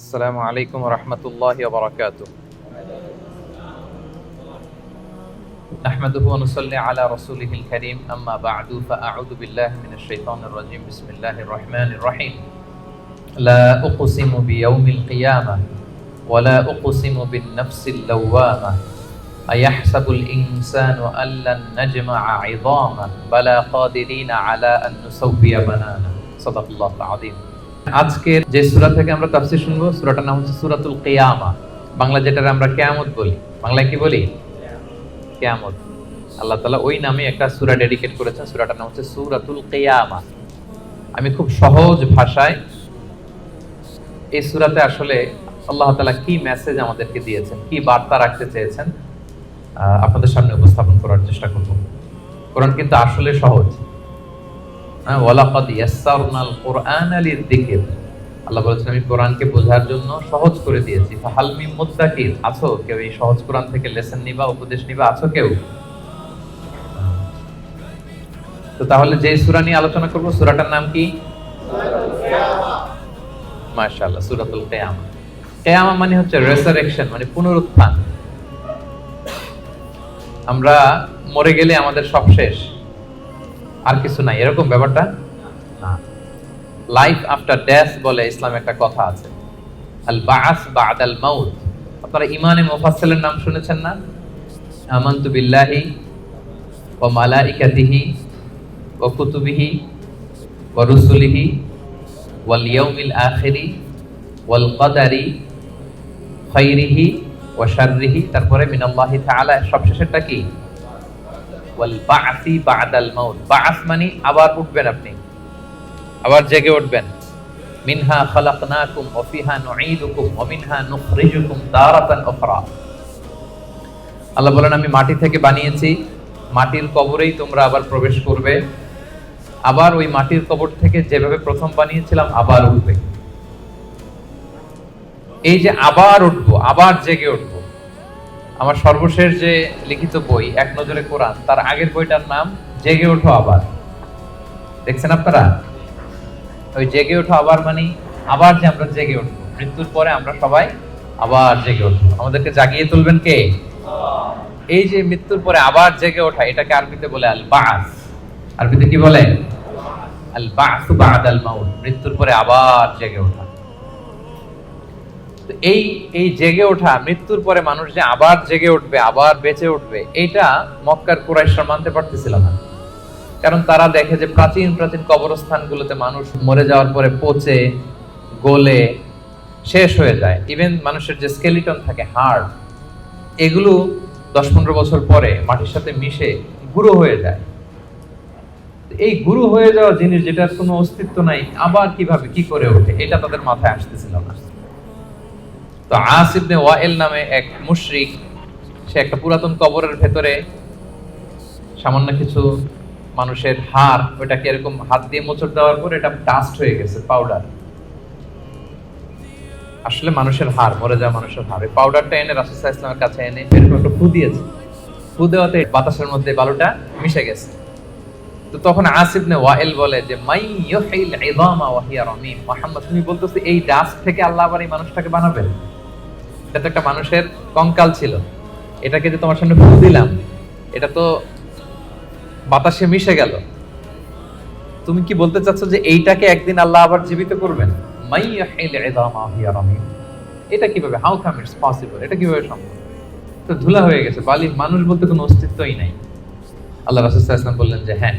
আসসালামু আলাইকুম ওয়া রাহমাতুল্লাহি ওয়া বারাকাতুহু। নাহমাদুহু ওয়া নুসাল্লি আলা রাসূলিহিল কারীম, আম্মা বা'দু, ফাআউযু বিল্লাহি মিনাশ শাইতানির রাজীম। বিসমিল্লাহির রাহমানির রাহিম। লা উকসিমু বিয়াউমিল কিয়ামাহ ওয়া লা উকসিমু বিন নাফসিল লাওয়ামাহ। আয়াহসাবুল ইনসানু আল্লান নাজমা'a 'ইযামাহ বালা কাদিরিনা আলা আন নুসাওবিয়া বানানা। সাদাকাল্লাহুল আযীম। আজকের যে সূরা থেকে আমরা তাফসীর শুনবো, সূরাটার নাম হচ্ছে সূরাতুল কিয়ামা। বাংলা যেটার আমরা কিয়ামত বলি, বাংলায় কি বলি? কিয়ামত। আল্লাহ তাআলা ওই নামে একটা সূরা ডেডিকেট করেছেন। সূরাটার নাম হচ্ছে সূরাতুল কিয়ামা। আমি খুব সহজ ভাষায় এই সূরাতে আসলে আল্লাহ তাআলা কি মেসেজ আমাদেরকে দিয়েছেন, কি বার্তা রাখতে চেয়েছেন, আপনাদের সামনে উপস্থাপন করার চেষ্টা করব। কোরআন কিন্তু আসলে সহজ। ওয়ালাকাদ ইয়াসসারনাল কুরআনা লিযিকর। আল্লাহ বলেছেন আমি কোরআনকে বোঝার জন্য সহজ করে দিয়েছি। ফাহাল মিন মুদ্দাকির, আছো কেউ এই সহজ কোরআন থেকে লেসন নিবা, উপদেশ নিবা, আছো কেউ? তো তাহলে যে সূরা নিয়ে আলোচনা করব, সূরাটার নাম কি? সূরাতুল কিয়ামা। মাশাআল্লাহ, সূরাতুল কিয়ামা। কিয়ামা মানে হচ্ছে রেসারেকশন, মানে পুনরুত্থান। আমরা মরে গেলে আমাদের সব শেষ, আর কিছু নাই, এরকম ব্যাপারটা না। লাইফ আফটার ডেথ বলে ইসলামে একটা কথা আছে, আল বা'স বা'দাল মাউত। আপনারা ইমানে মুফাসসিলের নাম শুনেছেন না? আমানতু বিল্লাহি ওয়া মালাইকাতিহি ওয়া কুতুবিহি ওয়া রুসুলিহি ওয়াল ইয়াউমিল আখিরি ওয়াল কদারি খাইরিহি ওয়া শাররিহি। তারপরে মিনাল্লাহি তাআলা, সবশেষেরটা কি? ওয়াল বা'সি বা'দাল মাউত। বা'স মানে আবার উঠবেন, আপনি আবার জেগে উঠবেন। মিনহা খালাকনাকুম ওয়া ফিহা নুঈদুকুম ওয়া মিনহা নুখরিজুকুম তারাতান উখরা। আল্লাহ বলেন আমি মাটি থেকে বানিয়েছি, মাটির কবরেই তোমরা আবার প্রবেশ করবে, আবার ওই মাটির কবর থেকে যেভাবে প্রথম বানিয়েছিলাম আবার উঠবে। এই যে আবার উঠবো, আবার জেগে উঠবো। আমার সর্বশেষ যে লিখিত বই এক নজরে কোরআন, তার আগের বইটার নাম জেগে ওঠো আবার। দেখছেন আপনারা? ওই জেগে ওঠো আবার মানে আবার যে আমরা জেগে উঠবো, মৃত্যুর পরে আমরা সবাই আবার জেগে উঠবো। আমাদেরকে জাগিয়ে তুলবেন কে? এই যে মৃত্যুর পরে আবার জেগে ওঠা, এটাকে আরবিতে বলে আল বা'স। আরবিতে কি বলে? আল বা'সু বা'দাল মাউত, মৃত্যুর পরে আবার জেগে ওঠা। তো এই জেগে ওঠা, মৃত্যুর পরে মানুষ যে আবার জেগে উঠবে, আবার বেঁচে উঠবে, এইটা মক্কার কুরাইশরা মানতে পারতেছিল না। কারণ তারা দেখে যে প্রাচীন প্রাচীন কবরস্থানগুলোতে মানুষ মরে যাওয়ার পরে পচে গলে শেষ হয়ে যায়। ইভেন মানুষের যে স্কেলিটন থাকে, হাড়, এগুলো 10-15 বছর পরে মাটির সাথে মিশে গুঁড়ো হয়ে যায়। এই গুঁড়ো হয়ে যাওয়া জিনিস, যেটার কোনো অস্তিত্ব নাই, আবার কিভাবে কি করে ওঠে, এটা তাদের মাথায় আসতেছিল না। তো আস ইবনে ওয়াইল নামে এক মুশরিক, সে একটা পুরাতন কবরের ভেতরে সামান্য কিছু মানুষের হাড়, ওটাকে এরকম হাত দিয়ে মোচড় দেওয়ার পর এটা ডাস্ট হয়ে গেছে, পাউডার। আসলে মানুষের হাড়, মরে যাওয়া মানুষের হাড়, এই পাউডারটা এনে রাসূল সাল্লাল্লাহু আলাইহি ওয়াসাল্লামের কাছে এনে এরকম একটা ফু দিয়েছে। ফু দেওয়াতে বাতাসের মধ্যে বালুটা মিশে গেছে। তো তখন আস ইবনে ওয়াইল বলে যে মাই ইউহিল ইযামা ওয়া হিয়া রামীম। মুহাম্মদ, তুমি বলতেছো এই ডাস্ট থেকে আল্লাহ আবার এই মানুষটাকে বানাবেন? এটা তো একটা মানুষের কঙ্কাল ছিল, এটাকে যে তোমার সামনে ফু দিলাম, এটা তো বাতাসে মিশে গেল। তুমি কি বলতে চাচ্ছ যে এইটাকে একদিন আল্লাহ আবার জীবিত করবেন? মাই ইউহিল ইযামা ওয়া হিয়া রামীম, এটা কিভাবে? How come it's possible? এটা কিভাবে সম্ভব? তো ধুলা হয়ে গেছে, বালি, মানুষ বলতে কোনো অস্তিত্বই নাই। আল্লাহ রাসূল সাল্লাল্লাহু আলাইহি ওয়াসাল্লাম বললেন যে হ্যাঁ,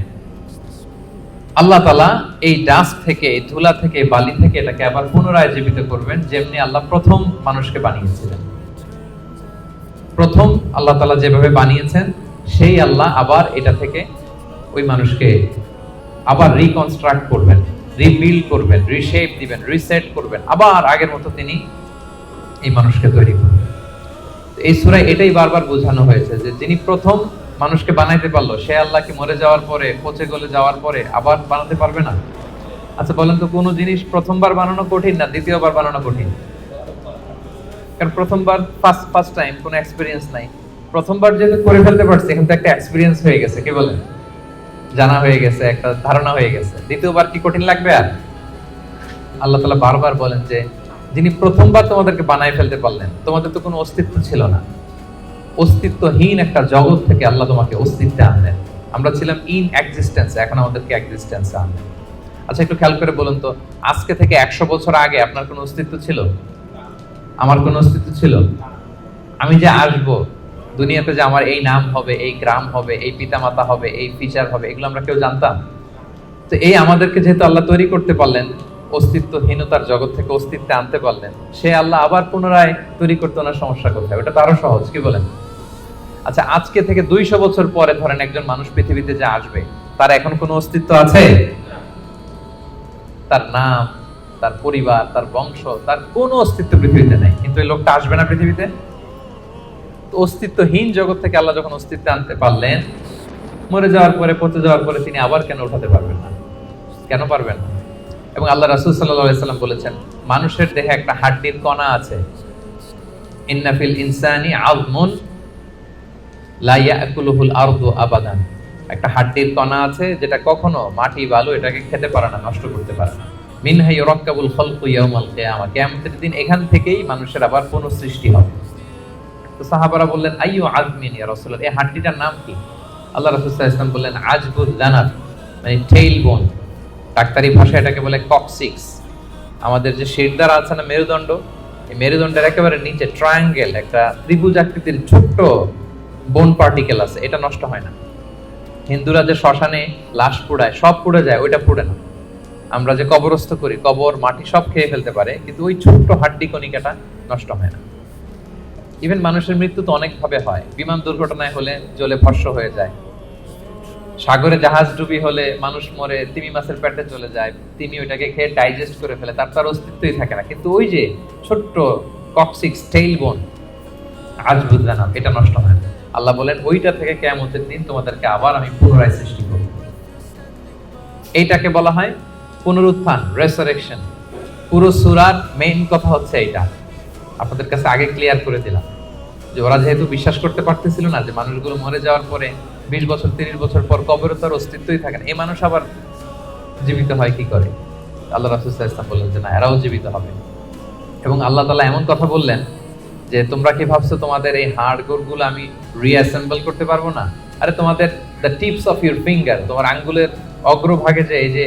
আল্লাহ তাআলা এই ডাস্ট থেকে, এই ধুলা থেকে, বালি থেকে এটাকে আবার পুনরায় জীবিত করবেন, যেমনি আল্লাহ প্রথম মানুষকে বানিয়েছিলেন। প্রথম আল্লাহ তাআলা যেভাবে বানিয়েছেন, সেই আল্লাহ আবার এটা থেকে ওই মানুষকে আবার রিকনস্ট্রাক্ট করবেন, রিবিল্ড করবেন, রিশেপ দিবেন, রিসেট করবেন, আবার আগের মতো তিনি এই মানুষকে তৈরি করবেন। এই সূরায় এটাই বারবার বোঝানো হয়েছে যে যিনি প্রথম মানুষকে বানাইতে পারলো, সে আল্লাহ কি মরে যাওয়ার পরে, পচে গলে যাওয়ার পরে আবার বানাতে পারবে না? আচ্ছা বলেন তো, কোন জিনিস প্রথমবার বানানো কঠিন না দ্বিতীয়বার বানানো কঠিন? কারণ প্রথমবার ফার্স্ট টাইম, কোনো এক্সপেরিয়েন্স নাই। প্রথমবার যেহেতু করে ফেলতে পারছে, এখন তো একটা এক্সপেরিয়েন্স হয়ে গেছে, কি বলেন? জানা হয়ে গেছে, একটা ধারণা হয়ে গেছে। দ্বিতীয়বার কি কঠিন লাগবে আর? আল্লাহ তাআলা বারবার বলেন যে যিনি প্রথমবার তোমাদেরকে বানায় ফেলতে পারলেন। তোমাদের তো কোনো অস্তিত্ব ছিল না, অস্তিত্বহীন একটা জগৎ থেকে আল্লাহ তোমাকে অস্তিত্বে আনলেন। আমরা ছিলাম ইন এক্সিস্টেন্স, এখন আমাদেরকে এক্সিস্টেন্সে আনলেন। আচ্ছা, একটু খেয়াল করে বলুন তো, আজকে থেকে 100 বছর আগে আপনার কোনো অস্তিত্ব ছিল? আমার কোনো অস্তিত্ব ছিল? আমি যে আসব দুনিয়াতে, যে আমার এই নাম হবে, এই গ্রাম হবে, এই পিতামাতা হবে, এই ফিচার হবে, এগুলো আমরা কেউ জানতাম? তো এই আমাদেরকে যেহেতু আল্লাহ তৈরি করতে পারলেন, অস্তিত্বহীনতার জগৎ থেকে অস্তিত্বে আনতে পারলেন, সে আল্লাহ আবার পুনরায় তৈরি করতে ওনার সমস্যা কোথায়? ওটা তো আরো সহজ, কি বলেন? আচ্ছা, আজকে থেকে 200 বছর পরে ধরেন একজন মানুষ পৃথিবীতে যে আসবে, তার এখন কোনো অস্তিত্ব আছে? তার নাম, তার পরিবার, তার বংশ, তার কোনো অস্তিত্ব পৃথিবীতে নেই। কিন্তু এই লোকটা আসবে না পৃথিবীতে? তো অস্তিত্বহীন জগৎ থেকে আল্লাহ যখন অস্তিত্বে আনতে পারলেন, মরে যাওয়ার পরে, পচে যাওয়ার পরে তিনি আবার কেন উঠাতে পারবেন না? কেন পারবেন না? এবং আল্লাহ রাসূল সাল্লাল্লাহু আলাইহি সাল্লাম বলেছেন, মানুষের দেহে একটা হাড্ডির কণা আছে, ইন্না ফিল ইনসানি আযমুন লা ইয়াকুলুহুল আরদু আবাদান। একটা হাড্ডির কণা আছে যেটা কখনো মাটি বালু এটাকে খেতে পারে না, নষ্ট করতে পারে না। মিনহা ইউরাক্কাবুল খালকু ইয়াউমাল কিয়ামা, কিয়ামতের দিন এখান থেকেই মানুষের আবার পুনঃসৃষ্টি হবে। তো সাহাবারা বললেন, আইয়ু আযমিন ইয়া রাসূলুল্লাহ, এই হাড্ডিটার নাম কি? আল্লাহ রাসূল সাল্লাল্লাহু আলাইহি ওয়াসাল্লাম বললেন, আজবুল জানাব, মানে টেইল বোন। ডাক্তারি ভাষায় এটাকে বলে কক্সিক্স। আমাদের যে শিরদাঁড়া আছে না, মেরুদণ্ড, এই মেরুদণ্ডের একেবারে নিচে ট্রায়াঙ্গেল একটা ত্রিভুজ আকৃতির ছোট্ট বোন পার্টিকেল আছে, এটা নষ্ট হয় না। হিন্দুরা যে শ্মশানে লাশ পোড়ায়, সব পুড়ে যায়, ওইটা পুড়ে না। আমরা যে কবরস্থ করি, কবর মাটি সব খেয়ে ফেলতে পারে, কিন্তু ওই ছোট্ট হাড্ডি কণিকাটা নষ্ট হয় না। ইভেন মানুষের মৃত্যু তো অনেক ভাবে হয়। বিমান দুর্ঘটনায় হলে জ্বলে ভস্ম হয়ে যায়, সাগরে জাহাজ ডুবি হলে মানুষ মরে, তিমি মাছের পেটে চলে যায়, তিমি ওইটাকে খেয়ে ডাইজেস্ট করে ফেলে, তার অস্তিত্বই থাকে না। কিন্তু ওই যে ছোট্ট কক্সিক্স টেইল বোন আজবুল জানাব, এটা নষ্ট হয় না। আল্লাহ বলেন, ওইটা থেকে কিয়ামতের দিন তোমাদেরকে আবার আমি পুনরায় সৃষ্টি করব। এইটাকে বলা হয় পুনরুত্থান, রেসারেকশন। পুরো সূরার মেইন কথা হচ্ছে এইটা। আপনাদের কাছে আগে ক্লিয়ার করে দিলাম যে ওরা যেহেতু বিশ্বাস করতে পারতেছিল না যে মানুষগুলো মরে যাওয়ার পরে 20 বছর 30 বছর পর কবরে তার অস্তিত্বই থাকে না, এই মানুষ আবার জীবিত হয় কি করে? আল্লাহ রাসূল সাল্লাল্লাহু আলাইহি ওয়াসাল্লাম বললেন যে না, এরাও জীবিত হবে। এবং আল্লাহ তাআলা এমন কথা বললেন যে তোমরা কি ভাবছো তোমাদের এই হাড় গোড়গুলো আমি রিঅ্যাসেম্বল করতে পারবো না? আরে তোমাদের the tips of your finger, তোমার আঙ্গুলের অগ্রভাগে যে এই যে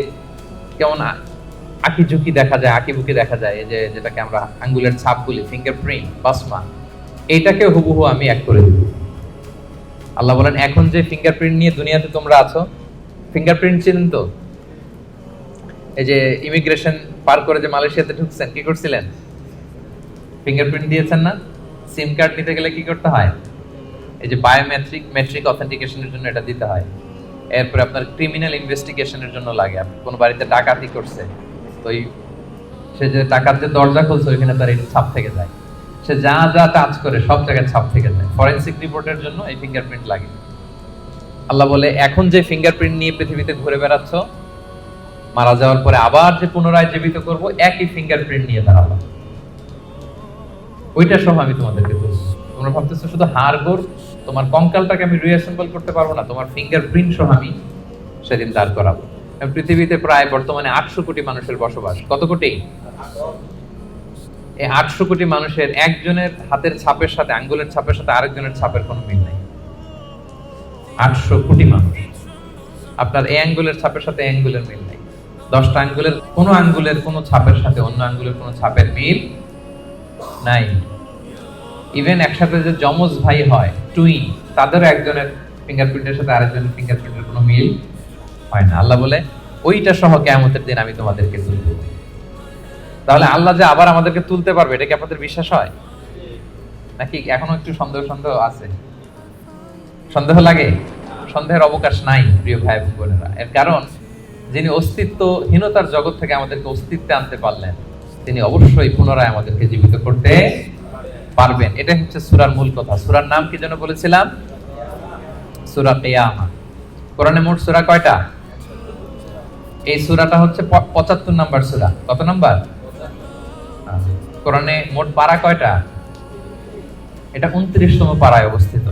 কেমন আঁকি ঝুঁকি দেখা যায়, আঁকি বুকি দেখা যায়, এই যে যেটাকে আমরা আঙ্গুলের ছাপ বলি, ফিঙ্গারপ্রিন্ট, বাসমা, এইটাকে হুবহু আমি এক করে দেব। আল্লাহ বলেন, এখন যে ফিঙ্গারপ্রিন্ট নিয়ে দুনিয়াতে তোমরা আছো, ফিঙ্গারপ্রিন্ট চিনেন তো? এই যে ইমিগ্রেশন পার করে যে মালয়েশিয়াতে ঢুকছেন, কি করছিলেন? ফিঙ্গারপ্রিন্ট দিয়েছেন না? সিম কার্ড নিতে গেলে কি করতে হয়? এই যে মেট্রিক অথেন্টিকেশনের জন্য এটা দিতে হয়। এরপরে আপনার ক্রিমিনাল ইনভেস্টিগেশনের জন্য লাগে। আপনি কোন বাড়িতে ডাকাতি করছে, তো সে যে ডাকাত যে দরজা খুলছে ওইখানে তার এই ছাপ থেকে যায়। সে যা যা টাচ করে সব জায়গায় ছাপ থেকে যায়। ফরেনসিক রিপোর্টের জন্য এই ফিঙ্গারপ্রিন্ট লাগে। আল্লাহ বলে, এখন যে ফিঙ্গারপ্রিন্ট নিয়ে পৃথিবীতে ঘুরে বেড়াচ্ছ, মারা যাওয়ার পরে আবার যে পুনরায় জীবিত করব, একই ফিঙ্গারপ্রিন্ট নিয়ে দাঁড়াবো, ওইটা সহ আমি তোমাদেরকে দেবো। তোমরা ভাবতেছো শুধু হাড় গোড়, তোমার কঙ্কালটাকে আমি রিঅ্যাসেম্বল করতে পারবো না, তোমার ফিঙ্গারপ্রিন্ট সহ আমি সেদিন দাঁড় করাবো। পৃথিবীতে প্রায় বর্তমানে 800 কোটি মানুষের বসবাস। কত কোটি? এই 800 কোটি মানুষের একজনের হাতের ছাপের সাথে, আঙ্গুলের ছাপের সাথে আরেকজনের ছাপের কোনো মিল নাই। 800 কোটি মানুষ, আপনার এই আঙ্গুলের ছাপের সাথে এই আঙ্গুলের মিল নাই। 10টা আঙ্গুলের কোনো আঙ্গুলের কোনো ছাপের সাথে অন্য আঙ্গুলের কোনো ছাপের মিল নাই। ইভেন একসাথে যে যমজ ভাই হয়, টুইন, তাদেরও একজনের ফিঙ্গারপ্রিন্টের সাথে আরেকজনের ফিঙ্গারপ্রিন্টের কোনো মিল হয় না। আল্লাহ বলে, ওইটা সহ কিয়ামতের দিন আমি তোমাদেরকে তুলব। তাহলে আল্লাহ যে আবার আমাদেরকে তুলতে পারবে, এটা কি আপনাদের বিশ্বাস হয়? নাকি এখনো একটু সন্দেহ আছে? সন্দেহ লাগে? সন্দেহের অবকাশ নাই প্রিয় ভাই বোনেরা। এর কারণ, যিনি অস্তিত্বহীনতার জগৎ থেকে আমাদেরকে অস্তিত্বে আনতে পারলেন, তিনি অবশ্যই পুনরায় আমাদেরকে জীবিত করতে পারবেন। এটা হচ্ছে সূরার মূল কথা। সূরার নাম কি যেন বলেছিলাম? সূরা কিয়ামা। কোরআনে মোট সূরা কয়টা? এই সূরাটা হচ্ছে 75 নাম্বার সূরা। কত নাম্বার? কোরআনে মোট পারা কয়টা? এটা 29তম পারায় অবস্থিত।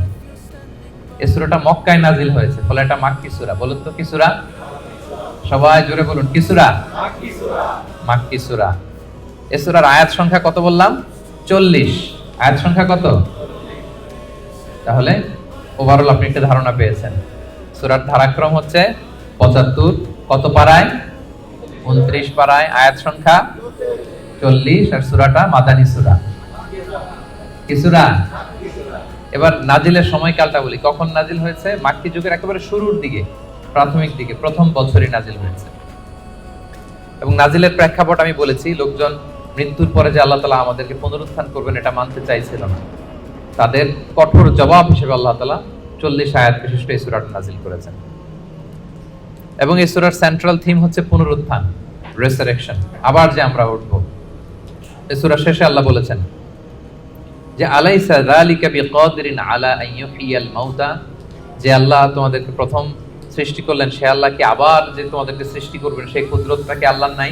এই সূরাটা মক্কায় নাজিল হয়েছে, ফলে এটা মাক্কি সূরা। বলুন তো কি সূরা? সবাই জোরে বলুন, কি সূরা? মাক্কি সূরা। এই সূরার আয়াত সংখ্যা কত বললাম? 40। আয়াত সংখ্যা কত? তাহলে ওভারঅল আপনি একটা ধারণা পেয়েছেন। সূরার ধারাক্রম হচ্ছে 75। কত পারায়? 29 পারায়। আয়াত সংখ্যা 40। আর সূরাটা মাদানী সূরা। কি সূরা? এবার নাজিলের সময়কালটা বলি। কখন নাজিল হয়েছে? মাক্কি যুগের একেবারে শুরুর দিকে, প্রাথমিক দিকে, প্রথম বছরই নাজিল হয়েছে। এবং নাজিলের প্রেক্ষাপট আমি বলেছি, লোকজন মৃত্যুর পরে যে আল্লাহ তাআলা আমাদেরকে পুনরুত্থান করবেন এটা মানতে চাইছিল না। তাদের কঠোর জবাব হিসেবে আল্লাহ তাআলা 40 আয়াত বিশিষ্ট এই সূরাটা নাজিল করেছেন। এবং এই সূরার সেন্ট্রাল থিম হচ্ছে পুনরুত্থান, রেসারেকশন, আবার যে আমরা উঠবো। এই সূরা শেষে আল্লাহ বলেছেন যে আলাইসা যালিকা বিকাদিরিন আলা আন ইউহিয়াল মাউতা, যে আল্লাহ তোমাদেরকে প্রথম সৃষ্টি করলেন সে আল্লাহ কি আবার যে তোমাদেরকে সৃষ্টি করবেন সেই কুদরতটা কি আল্লাহর নাই?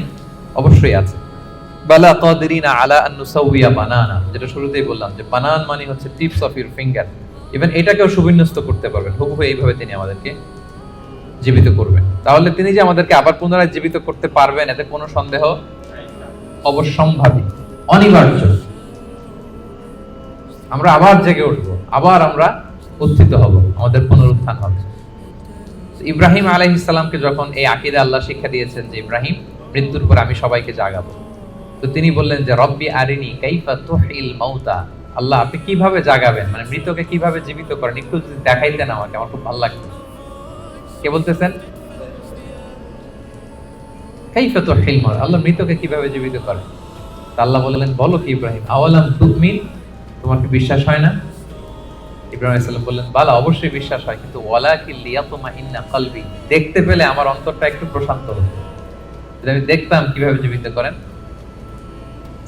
অবশ্যই আছে। বালা কাদিরিনা আলা আন নুসাউইয়া বানানা, যেটা শুরুতেই বললাম যে বানান মানে হচ্ছে tips of your finger. Even এটাকেও সুবিন্যস্ত করতে পারবেন, হুবহু এইভাবে তিনি আমাদেরকে জীবিত করবেন। তাহলে তিনি যে আমাদেরকে আবার পুনরায় জীবিত করতে পারবেন এতে কোনো সন্দেহ অবশ্যম্ভাবী, অনিবার্য। আমরা আবার জেগে উঠবো, আবার আমরা উত্থিত হব, আমাদের পুনরুত্থান হবে। ইব্রাহিম আলাইহিস সালামকে যখন এই আকীদা আল্লাহ শিক্ষা দিয়েছেন যে ইব্রাহিম, মৃত্যুর পর আমি সবাইকে জাগাবো, তো তিনি বললেন যে রব্বি আরিনি কাইফা তুহিল মাউতা, আল্লাহ আপনি কিভাবে জাগাবেন, মানে মৃতকে কিভাবে জীবিত করেন, একটু যদি দেখাইতেন আমাকে, আমার খুব ভালো লাগতো। কে বলতেছেন? কাইফা তুহিল মাউতা, আল্লাহ মৃতকে কিভাবে জীবিত করেন? আল্লাহ বললেন বলো কি ইব্রাহিম, আওয়ালাম তুমিন, তোমার কি বিশ্বাস হয় না? ইব্রাহিম আলাইহিস সালাম বললেন বালা, অবশ্যই বিশ্বাস হয়, কিন্তু ওয়ালাকিন লিয়াতমাইন্না কলবি, দেখতে পেলে আমার অন্তরটা একটু প্রশান্ত হতো, যদি আমি দেখতাম কিভাবে জীবিত করেন।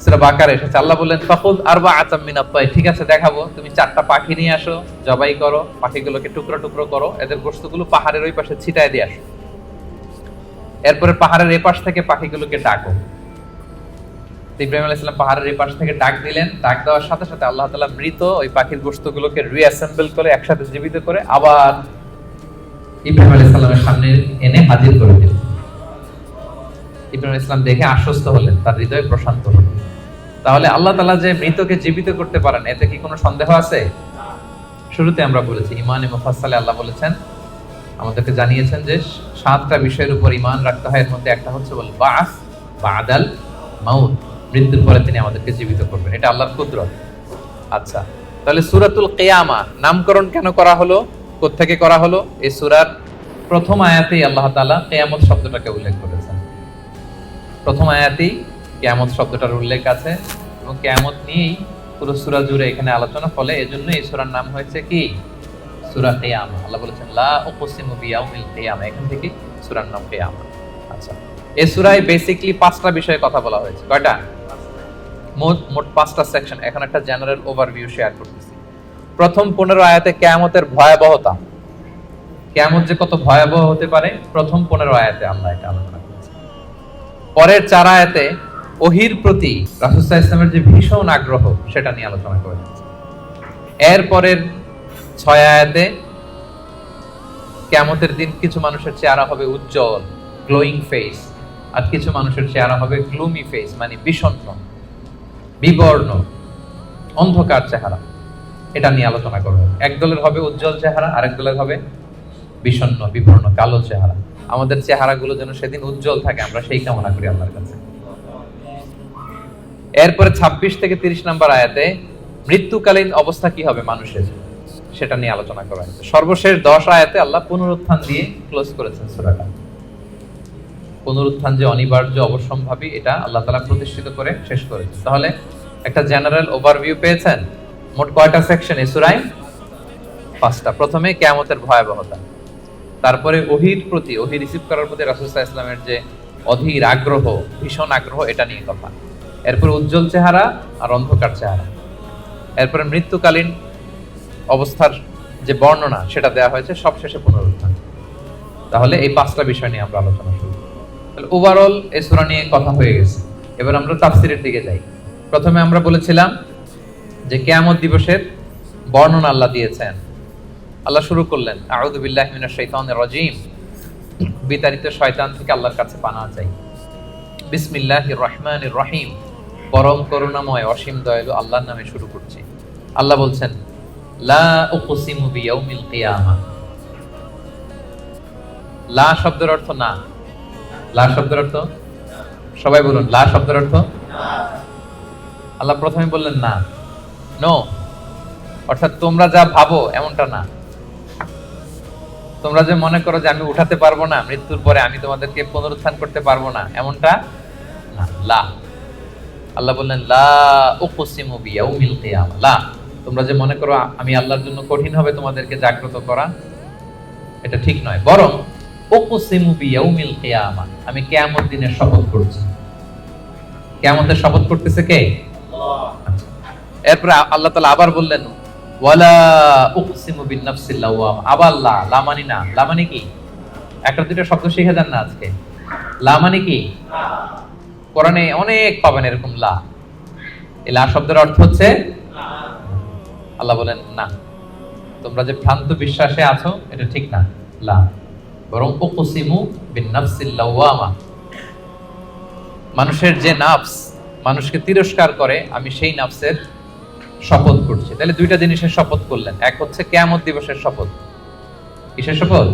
সূরা বাকারা এসেছে, আল্লাহ বললেন ফাখুদ আরবাআতাম মিনাত তায়র, ঠিক আছে দেখাবো, তুমি 4টা পাখি নিয়ে আসো, জবাই করো, পাখিগুলোকে টুকরো টুকরো করো, এদের গোশতগুলো পাহাড়ের ওই পাশে ছিটায় দিয়ে আসো, এরপরে পাহাড়ের এই পাশ থেকে পাখিগুলোকে ডাকো। ইব্রাহিম আলাইহিস সালাম পাহাড়ের এই পাশ থেকে ডাক দিলেন, ডাক দেওয়ার সাথে সাথে আল্লাহ তাআলা মৃত ওই পাখির গোশতগুলোকে রিঅ্যাসেম্বল করে একসাথে জীবিত করে আবার ইব্রাহিম আলাইহিস সালামের সামনে এনে হাজির করে দিলেন। ইব্রাহিম আলাইহিস সালাম দেখে আশ্বস্ত হলেন, তার হৃদয় প্রশান্ত হলো। তাহলে আল্লাহ তাআলা যে মৃতকে জীবিত করতে পারেন এতে কি কোনো সন্দেহ আছে? শুরুতে আমরা বলেছি ইমানে মুফাসসালে আল্লাহ বলেছেন, আমাদেরকে জানিয়েছেন যে 7টা বিষয়ের উপর ঈমান রাখতে হয়, এর মধ্যে একটা হচ্ছে বল বাস বাদাল মাউত, মৃত্যুর পরে তিনি আমাদেরকে জীবিত করবেন, এটা আল্লাহর কুদরত। আচ্ছা, তাহলে সূরাতুল কিয়ামা নামকরণ কেন করা হলো, কোত্থেকে করা হলো? এই সূরার প্রথম আয়াতেই আল্লাহ তাআলা কিয়ামত শব্দটাকে উল্লেখ করেছেন। প্রথম আয়াতেই কিয়ামত শব্দটার উল্লেখ আছে এবং কিয়ামত নিয়েই পুরো সূরা জুড়ে এখানে আলোচনা, ফলে এজন্য এই সূরার নাম হয়েছে কি? সূরা কিয়ামা। আল্লাহ বলেছেন লা উকসিমু বিয়াউমিল কিয়ামা, এখান থেকে সূরার নাম কিয়ামা। আচ্ছা, এই সূরায় বেসিক্যালি 5টা বিষয়ে কথা বলা হয়েছে। কয়টা? মোট 5টা সেকশন। এখন একটা জেনারেল ওভারভিউ শেয়ার করতেছি। প্রথম 15 আয়াতে কিয়ামতের ভয়াবহতা, কিয়ামত যে কত ভয়াবহ হতে পারে, প্রথম 15 আয়াতে আল্লাহ এটা আলোচনা করেছেন। পরের 4 আয়াতে ওহীর প্রতি রাসূল সাল্লাল্লাহু আলাইহি ওয়াসাল্লামের যে ভীষণ আগ্রহ সেটা নিয়ে আলোচনা করেছেন। এর পরের 6 আয়াতে কিয়ামতের দিন কিছু মানুষের চেহারা হবে উজ্জ্বল, গ্লোয়িং ফেস, আর কিছু মানুষের চেহারা হবে গ্লুমি ফেস, মানে বিষণ্ণ, বিবর্ণ, অন্ধকার চেহারা। এটা নিয়ে আলোচনা করব। এক দলের হবে উজ্জ্বল চেহারা, আরেক দলের হবে বিষণ্ণ, বিবর্ণ, কালো চেহারা। আমাদের চেহারাগুলো যেন সেদিন উজ্জ্বল থাকে, আমরা সেই কামনা করি আল্লাহর কাছে। এরপরে 26 থেকে 30 নম্বর আয়াতে মৃত্যুকালীন অবস্থা কি হবে মানুষের, সেটা নিয়ে আলোচনা করা হয়েছে। সর্বশেষ 10 আয়াতে আল্লাহ পুনরুত্থান দিয়ে ক্লোজ করেছেন সূরাটা। পুনরুত্থান যে অনিবার্য, অবশ্যম্ভাবী, এটা আল্লাহ তাআলা প্রতিষ্ঠিত করে শেষ করেছেন। তাহলে একটা জেনারেল ওভারভিউ পেয়েছেন। মোট কয়টা সেকশন এই সূরায়? 5টা। প্রথমে কিয়ামতের ভয়াবহতা, তারপরে ওহীর প্রতি, ওহী রিসিভ করার প্রতি রাসূল সাল্লাল্লাহু আলাইহি ওয়াসাল্লামের যে অধীর আগ্রহ, ভীষণ আগ্রহ, এটা নিয়ে কথা। এরপর উজ্জ্বল চেহারা আর অন্ধকার চেহারা। এরপরে মৃত্যুকালীন অবস্থার যে বর্ণনা সেটা দেওয়া হয়েছে, সবশেষে পুনরুত্থান। তাহলে এই 5টা বিষয় নিয়ে আমরা আলোচনা শুরু। তাহলে ওভারঅল এই সূরা নিয়ে কথা হয়ে গেছে। এবার আমরা তাফসীরের দিকে যাই। প্রথমে আমরা বলেছিলাম যে কিয়ামত দিবসের বর্ণনা আল্লাহ দিয়েছেন। আল্লাহ শুরু করলেন আউযু বিল্লাহি মিনাশ শাইতানির রাজীম, বিতাড়িত শয়তান থেকে আল্লাহর কাছে পানাহ চাই। বিসমিল্লাহির রহমানির রহিম, পরম করুণাময় অসীম দয়ালু আল্লাহর নামে শুরু করছি। আল্লাহ বলছেন লা উকসিমু বিয়াউমিল কিয়ামা। লা শব্দের অর্থ না। লা শব্দের অর্থ, সবাই বলুন, লা শব্দের অর্থ আল্লাহ প্রথমে বললেন না, নো, অর্থাৎ তোমরা যা ভাবো এমনটা না। তোমরা যে মনে করো যে আমি উঠাতে পারবো না, মৃত্যুর পরে আমি তোমাদেরকে পুনরুত্থান করতে পারবো না, এমনটা না। লা, আল্লাহ বললেন লা উকসিমু বিয়াউমিল কিয়ামা। লা, তোমরা যে মনে করো আমি আল্লাহর জন্য কঠিন হবে তোমাদেরকে জাগ্রত করা, এটা ঠিক নয়। বরং উকসিমু বিয়াউমিল কিয়ামা, আমি কিয়ামত দিনের শপথ করছি। কিয়ামতের শপথ করতেছে কে? আল্লাহ। এরপর আল্লাহ তাআলা আবার বললেন ওয়ালা উকসিমু বিন-নাফসিল লাওয়ামা। আবার লা, লা মানে না। লা মানে কি? একটা দুটো শব্দ শিখে যান না আজকে। লা মানে কি? কোরআনে অনেক পাবেন এরকম লা। এই লা শব্দের অর্থ হচ্ছে আল্লাহ বলেন না, তোমরা যে ভ্রান্ত বিশ্বাসে আছো এটা ঠিক না। লা, বরং উকসিমু বিন-নাফসিল লাওয়ামা, মানুষের যে নাফস মানুষকে তিরস্কার করে, আমি সেই নাফসের শপথ করছি। তাহলে দুইটা জিনিসের শপথ করলেন। এক হচ্ছে কিয়ামত দিবসের শপথ। কিসের শপথ?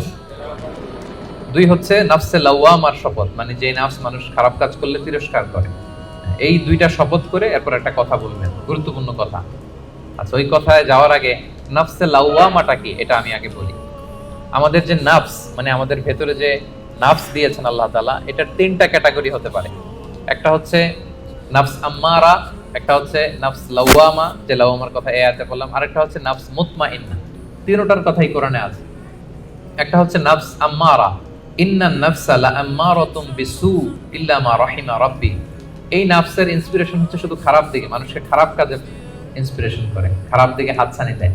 দুই হচ্ছে নাফসে লাওয়ামার শপথ, মানে যে নাফস মানুষ খারাপ কাজ করলে তিরস্কার করে। এই দুইটা শপথ করে এরপর একটা কথা বলবেন, গুরুত্বপূর্ণ কথা। আচ্ছা, ওই কথায় যাওয়ার আগে নাফসে লাওয়ামাটা কি এটা আমি আগে বলি। আমাদের যে নাফস, মানে আমাদের ভেতরে যে নাফস দিয়েছেন আল্লাহ তাআলা, এটার তিনটা ক্যাটাগরি হতে পারে। একটা হচ্ছে নাফস আম্মারা, একটা হচ্ছে নাফস লাওয়ামা, যে লাওয়ামার কথা এই আয়াতে বললাম, আরেকটা হচ্ছে নাফস মুতমাইন্না। তিনটার কথাই কোরআনে আছে। একটা হচ্ছে নাফস আম্মারা, ইন্নান নাফসা লাআম্মারাতুম বিসু ইল্লা মা রাহিমা রাব্বি। এই নাফসের ইন্সপিরেশন হচ্ছে শুধু খারাপ দিকে, মানুষকে খারাপ কাজে ইন্সপিরেশন করে, খারাপ দিকে হাতছানি দেয়।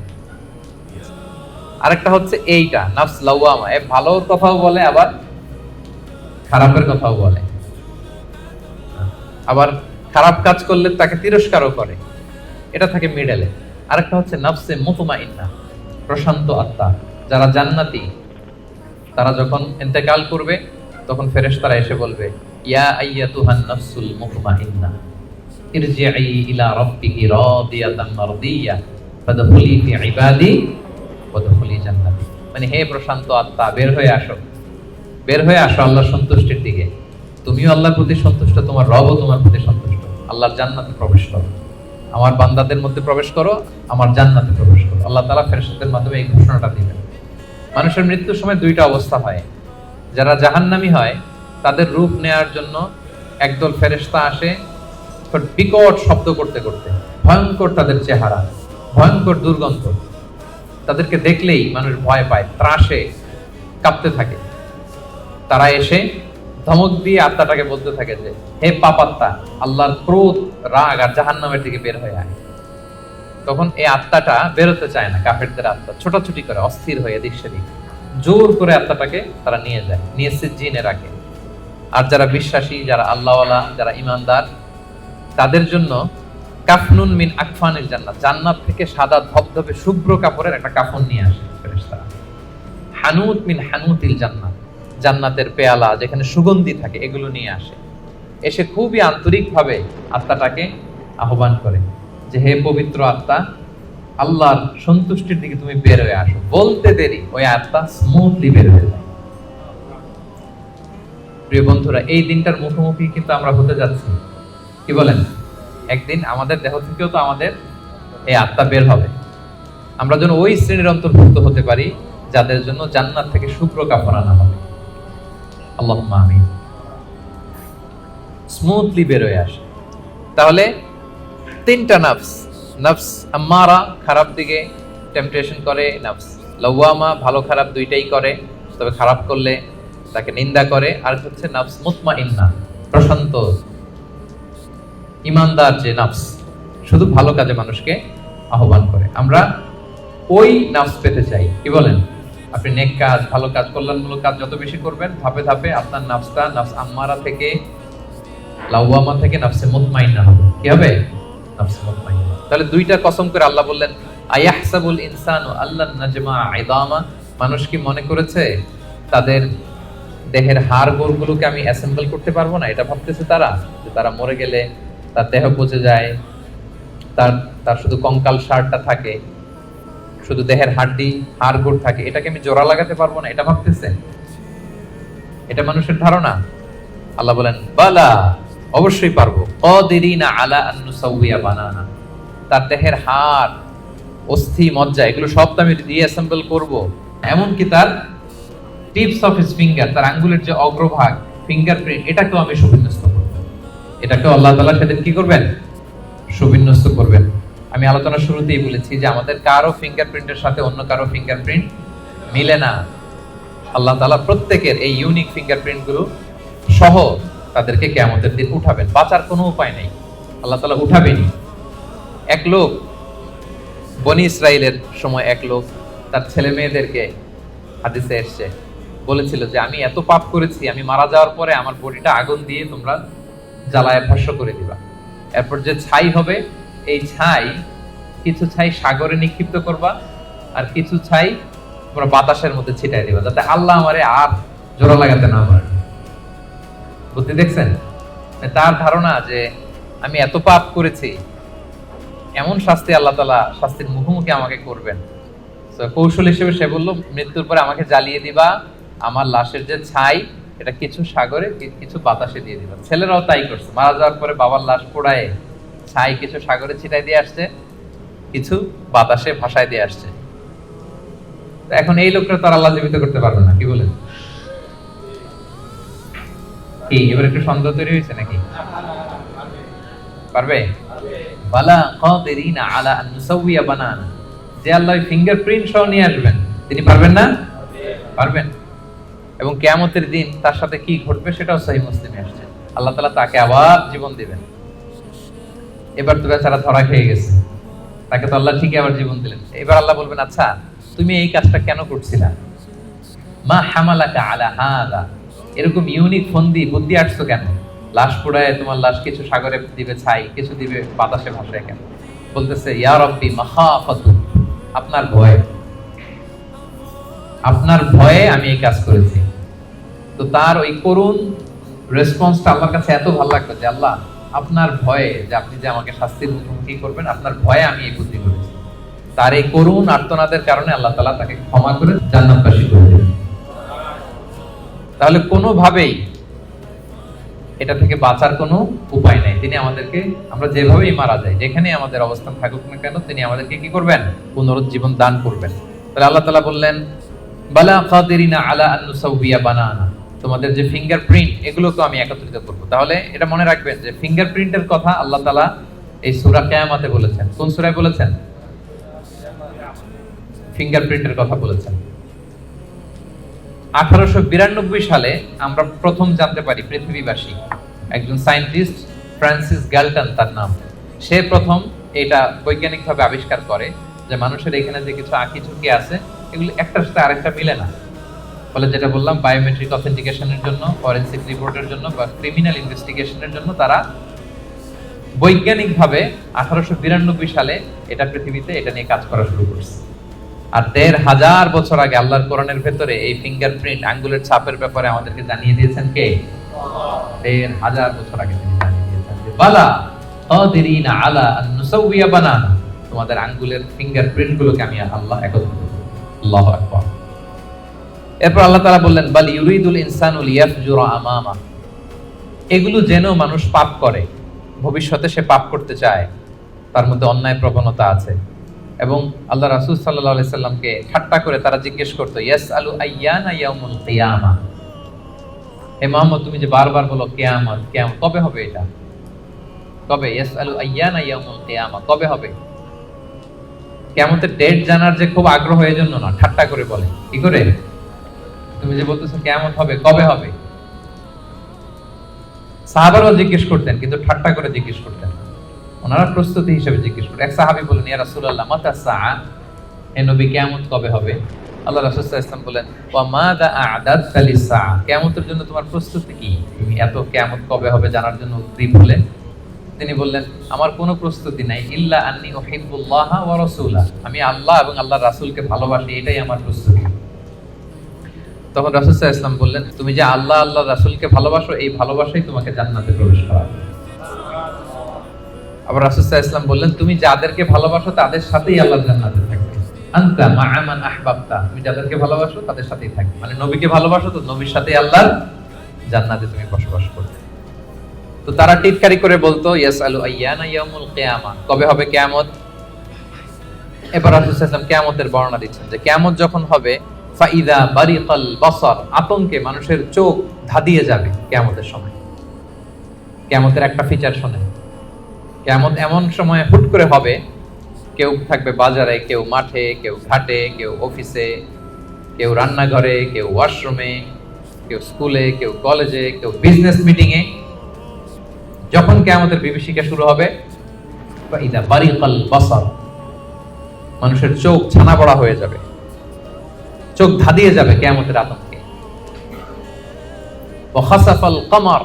আরেকটা হচ্ছে এইটা নাফস লাওয়ামা, এ ভালোর কথাও বলে আবার খারাপের কথাও বলে, আবার খারাপ কাজ করলে তাকে তিরস্কারও করে, এটা থাকে মিডলে। আরেকটা হচ্ছে নাফসে মুতমাইন্না, প্রশান্ত আত্মা। যারা জান্নাতি তারা যখন ইন্তেকাল করবে তখন ফেরেশতারা এসে বলবে ইয়া আইয়াতুহান নাফসুল মুতমাইন্না ইরজিই ইলা রাব্বিকি রাদিয়াতান মারদিয়া ফাদখুলি ফি ইবাদি ওয়াদখুলি জান্নাতি। মানে হে প্রশান্ত আত্মা, বের হয়ে আসো, বের হয়ে আসো আল্লাহর সন্তুষ্টির দিকে। তুমিও আল্লাহর প্রতি সন্তুষ্ট, তোমার রবও তোমার প্রতি সন্তুষ্ট। আল্লাহর জান্নাতে প্রবেশ করো, আমার বান্দাদের মধ্যে প্রবেশ করো, আমার জান্নাতে প্রবেশ করো। আল্লাহ তাআলা ফেরেশতাদের মাধ্যমে এই ঘোষণাটা দিবেন। মানুষের মৃত্যুর সময় দুইটা অবস্থা হয়। যারা জাহান্নামী হয় তাদের রূপ নেয়ার জন্য একদল ফেরেশতা আসে বিকট শব্দ করতে করতে, ভয়ঙ্কর তাদের চেহারা, ভয়ঙ্কর দুর্গন্ধ। তাদেরকে দেখলেই মানুষ ভয় পায়, ত্রাসে কাঁপতে থাকে। তারা এসে ধমক দিয়ে আত্মাটাকে বলতে থাকে যে হে পাপাত্মা, আল্লাহর ক্রোধ, রাগ আর জাহান্নামের দিকে বের হয়ে আয়। তখন এই আত্মাটা বেরোতে চায় না, কাফেরদের আত্মা ছোটাছুটি করে, অস্থির হয়ে এদিক সেদিক, জোর করে আত্মাটাকে তারা নিয়ে যায়, নিয়ে সিজ্জিনে রাখে। আর যারা বিশ্বাসী, যারা আল্লাহওয়ালা, যারা ইমানদার, তাদের জন্য কাফনুন মিন আকফানিল জান্নাত, জান্নাত থেকে সাদা ধবধবে শুভ্র কাপড়ের একটা কাফন নিয়ে আসে ফেরেশতারা। হানুত মিন হানুতিল জান্নাত, জান্নাতের পেয়ালা যেখানে সুগন্ধি থাকে, এগুলো নিয়ে আসে। এসে খুবই আন্তরিকভাবে আত্মাটাকে আহ্বান করে যে হে পবিত্র আত্মা, আল্লাহর সন্তুষ্টির দিকে তুমি বের হয়ে আসো। বলতে দেরি ওই আত্মা স্মুথলি বের হয়ে যায়। প্রিয় বন্ধুরা, এই দিনটার মুখোমুখি কিন্তু আমরা হতে যাচ্ছি। কি বলেন? একদিন আমাদের দেহ থেকেও তো আমাদের এই আত্মা বের হবে। আমরা যেন ওই শ্রেণীর অন্তর্ভুক্ত হতে পারি যাদের জন্য জান্নাত থেকে শুভ্র কাপড় আনা হবে। আল্লাহুম্মা আমিন। স্মুথলি বের হয়ে আসে। তাহলে তিনটা নাফস, নাফস আম্মারা খারাপ দিকে টেম্পটেশন করে, নাফস লাওয়ামা ভালো খারাপ দুইটাই করে, তবে খারাপ করলে তাকে নিন্দা করে, আর হচ্ছে নাফস মুতমাইন্না, প্রশান্ত ইমানদার যে নাফস, শুধু ভালো কাজে মানুষকে আহ্বান করে। আমরা ওই নাফস পেতে চাই। কি বলেন? আপনি নেক কাজ, ভালো কাজ, কল্যাণমূলক কাজ যত বেশি করবেন, ধাপে ধাপে আপনার নাফসটা নাফস আম্মারা থেকে, লাওয়ামা থেকে নাফসে মুতমাইন্না হবে। কি হবে? নাফসে মুতমাইন্না। তাহলে দুইটা কসম করে আল্লাহ বললেন আয়াহসাবুল ইনসানু আল্লান নাজমা ইদামা, মানুষ কি মনে করেছে তাদের দেহের হাড় গোড়গুলোকে আমি অ্যাসেম্বল করতে পারবো না? এটা ভাবতেছে তারা, যে তারা মরে গেলে তার দেহ পচে যায়, তার তার শুধু কঙ্কাল সারটা থাকে, শুধু দেহের হাড্ডি হাড়গোড় থাকে, এটাকে আমি জোড়া লাগাতে পারবো না, এটা ভাবতেছে? এটা মানুষের ধারণা? আল্লাহ বলেন বালা, অবশ্যই পারবো। কাদিরিনা আলা আন নুসাউইয়া বানানা, তার দেহের হাড়, অস্থি, মজ্জা এগুলো সব তো আমি রিঅ্যাসেম্বল করব। এমনকি তার টিপস অফ হিজ ফিঙ্গার, তার আঙ্গুলের যে অগ্রভাগ, ফিঙ্গারপ্রিন্ট, এটাকেও আমি সুবিন্যস্ত করব। এটাকেও আল্লাহ তাআলা সেদিন কি করবেন? সুবিন্যস্ত করবেন। আমি আলোচনার শুরুতেই বলেছি যে আমাদের কারো ফিঙ্গারপ্রিন্টের সাথে অন্য কারো ফিঙ্গারপ্রিন্ট মিলে না। আল্লাহ তাআলা প্রত্যেকের এই ইউনিক ফিঙ্গারপ্রিন্ট গুলো সহ তাদেরকে কিয়ামতের দিন উঠাবেন, বাঁচার কোনো উপায় নেই, আল্লাহ তাআলা উঠাবেনই। এক লোক, বনি ইসরাইলের সময় এক লোক তার ছেলে মেয়েদেরকে, হাদিসে এসেছে, বলেছিল যে আমি এত পাপ করেছি, আমি মারা যাওয়ার পরে আমার বডিটা আগুন দিয়ে তোমরা জ্বালায় ভস্ম করে দিবা। এরপর যে ছাই হবে, এই ছাই, কিছু ছাই সাগরে নিক্ষিপ্ত করবা, আর কিছু ছাই তোমরা বাতাসের মধ্যে ছিটাই দিবা, যাতে আল্লাহ আমারে আর জোড়া লাগাতে না পারে। বুদ্ধি দেখছেন? তার ধারণা যে আমি এত পাপ করেছি, এমন শাস্তি আল্লাহ তাআলা শাস্তির মুখোমুখি আমাকে করবেন। কৌশল হিসেবে সে বলল, মৃত্যুর পরে আমাকে জ্বালিয়ে দিবা, আমার লাশের যে ছাই এটা কিছু সাগরে কিছু বাতাসে দিয়ে দিবা। ছেলেরাও তাই করছে, মারা যাওয়ার পরে বাবার লাশ পোড়ায় ছাই কিছু সাগরে ছিটাই দিয়ে আসছে, কিছু বাতাসে ভাসায় দিয়ে আসছে। এখন এই লোকটা তার আল্লাহ জীবিত করতে পারবে না, কি বলেন? কি এবার একটু সন্দেহ তৈরি হয়েছে নাকি? পারবে? বালা কাদিরিনা আলা আন নুসাউইয়া বানানা, যে আল্লাহ ফিঙ্গারপ্রিন্ট সহ নিয়ে আসবেন, তিনি পারবেন না? পারবেন। এবং কিয়ামতের দিন তার সাথে কি ঘটবে সেটাও সহিহ মুসলিমে আসছে। আল্লাহ তাআলা তাকে আবার জীবন দিবেন। এবার তো বেচারা ধরা খেয়ে গেছে, তাকে তো আল্লাহ ঠিকই আবার জীবন দিলেন। এবার আল্লাহ বলবেন, আচ্ছা তুমি এই কাজটা কেন করছিলা? মা হামালাকা আলা হাদা, এরকম ইউনিক ফন্দি বুদ্ধি আসছো কেন? লাশ পোড়ায় তোমার লাশ কিছু সাগরে দিবে ছাই, কিছু দিবে বাতাসে ভাসায় কেন? বলতেছে ইয়া রাব্বি মাখাফাতু, আপনার ভয়, আপনার ভয়ে আমি এই কাজ করেছি। তো তার ওই করুণ রেসপন্সটা আল্লাহর কাছে এত ভালো লাগতো যে আল্লাহ আপনার ভয়ে, যে আপনি যে আমাকে শাস্তির মুখোমুখি করবেন, আপনার ভয়ে আমি এই বুদ্ধি করেছি। তার এই করুণ আর্তনাদের কারণে আল্লাহ তাআলা তাকে ক্ষমা করে জান্নাতবাসী করে দেবেন। তাহলে কোনোভাবেই এটা থেকে বাঁচার কোনো উপায় নাই। তিনি আমাদেরকে, আমরা যেভাবেই মারা যাই, যেখানে আমাদের অবস্থান থাকুক না কেন, তিনি আমাদেরকে কি করবেন? পুনরুজ্জীবন দান করবেন। তাহলে আল্লাহ তাআলা বললেন বালা কাদিরিনা আলা আন নুসাউইয়া বানানা, তোমাদের যে ফিঙ্গারপ্রিন্ট এগুলোকে আমি একত্রিত করব। তাহলে এটা মনে রাখবেন যে ফিঙ্গারপ্রিন্টের কথা আল্লাহ তাআলা এই সূরা কিয়ামতে বলেছেন। কোন সূরায় বলেছেন? ফিঙ্গারপ্রিন্টের কথা বলেছেন। 1892 সালে আমরা প্রথম জানতে পারি, পৃথিবীবাসী, একজন সায়েন্টিস্ট ফ্রান্সিস গ্যালটন তার নাম, সে প্রথম এটা বৈজ্ঞানিকভাবে আবিষ্কার করে যে মানুষের এখানে যে কিছু আঁকি ঝুঁকি আছে, এগুলো একটার সাথে আরেকটা মিলে না। ফলে যেটা বললাম, বায়োমেট্রিক অথেন্টিকেশনের জন্য, ফরেনসিক রিপোর্টের জন্য বা ক্রিমিনাল ইনভেস্টিগেশনের জন্য তারা বৈজ্ঞানিকভাবে 1892 সালে এটা পৃথিবীতে এটা নিয়ে কাজ করা শুরু করছে। আর 1500 বছর আগে আল্লাহর কোরআনের ভেতরে এই ফিঙ্গারপ্রিন্ট, আঙ্গুলের ছাপের ব্যাপারে আমাদেরকে জানিয়ে দিয়েছেন কে? 1500 বছর আগে তিনি জানিয়ে দিয়েছেন যে বালা কাদিরিনা আলা আন নুসাউইয়া বানানা, তোমাদের আঙ্গুলের ফিঙ্গারপ্রিন্ট গুলোকে আমি আল্লাহ একত্রিত করব। আল্লাহু আকবার। এরপর আল্লাহ তাআলা বললেন বাল ইউরিদুল ইনসানু লিয়াফজুরা আমামা, এগুলো যেন মানুষ পাপ করে, ভবিষ্যতে সে পাপ করতে চায়, তার মধ্যে অন্যায় প্রবণতা আছে। এবং আল্লাহ রাসূল সাল্লাল্লাহু আলাইহি সাল্লামকে ঠাট্টা করে তারা জিজ্ঞেস করতো ইয়াসআলু আইয়ানা ইয়াউমুল কিয়ামা, হে মুহাম্মদ তুমি যে বারবার বলো কিয়ামত কিয়ামত, কবে হবে এটা? কবে? ইয়াসআলু আইয়ানা ইয়াউমুল কিয়ামা, কবে হবে? কিয়ামতের ডেট জানার যে খুব আগ্রহ, এর জন্য না, ঠাট্টা করে বলে। কি করে? তুমি যে বলতেছো কিয়ামত হবে, কবে হবে? সাহাবারাও জিজ্ঞেস করতেন, কিন্তু ঠাট্টা করে জিজ্ঞেস করতেন, ওনারা প্রস্তুতি হিসেবে জিজ্ঞেস করতেন। এক সাহাবী বলেন ইয়া রাসূলুল্লাহ মাতা সাআ, হে নবী কিয়ামত কবে হবে? আল্লাহ রাসূল সাল্লাল্লাহু আলাইহি ওয়াসাল্লাম বলেন ওয়া মাযা আ'দাদতা লিস-সাআ, কিয়ামতের জন্য তোমার প্রস্তুতি কি? তুমি এত কিয়ামত কবে হবে জানার জন্য উদ্গ্রীব হলে? তিনি বললেন আমার কোনো প্রস্তুতি নাই, ইল্লা আন্নী উহিব্বুল্লাহ ওয়া রাসূলাহ, আমি আল্লাহ এবং আল্লাহর রাসূলকে ভালোবাসি, এটাই আমার প্রস্তুতি। তখন রাসূল সাল্লাল্লাহু আলাইহি ওয়াসাল্লাম বললেন তুমি যে আল্লাহ আল্লাহর রাসূলকে ভালোবাসো, এই ভালোবাসাই তোমাকে জান্নাতে প্রবেশ করাবে। আবার রাসূল সাল্লাল্লাহু আলাইহি ওয়াসাল্লাম বললেন, তুমি যাদেরকে ভালোবাসো তাদের সাথেই আল্লাহ জান্নাতে থাকবে। আনতা মা'a মান আহবাবতা, তুমি যাদেরকে ভালোবাসো তাদের সাথেই থাকবে, মানে নবীকে ভালোবাসো তো নবীর সাথেই আল্লাহর জান্নাতে তুমি বসবাস করবে। তো তারা টিটকারি করে বলতো, ইয়াসআলু আইয়ানা ইয়াউমুল কিয়ামা, কবে হবে কিয়ামত? এবার রাসূল সাল্লাল্লাহু আলাইহি ওয়াসাল্লাম কিয়ামতের বর্ণনা দিচ্ছেন যে কিয়ামত যখন হবে, ফাইদা বারিকাল বাসার, আতঙ্কে মানুষের চোখ ধাঁধিয়ে যাবে কিয়ামতের সময়। কিয়ামতের একটা ফিচার শুনে, কিয়ামত এমন সময় হুট করে হবে, কেউ থাকবে বাজারে, কেউ মাঠে, কেউ ঘাটে, কেউ অফিসে, কেউ রান্নাঘরে, কেউ ওয়াশরুমে, কেউ স্কুলে, কেউ কলেজে, কেউ বিজনেস মিটিং এ। যখন কিয়ামতের বিভীষিকা শুরু হবে, ফাইদা বারিকাল বাসার, মানুষের চোখ ছানা বড়া হয়ে যাবে, চোখ ধাঁধিয়ে যাবে কিয়ামতের আতঙ্কে। ওয়া খাসাফাল কমার,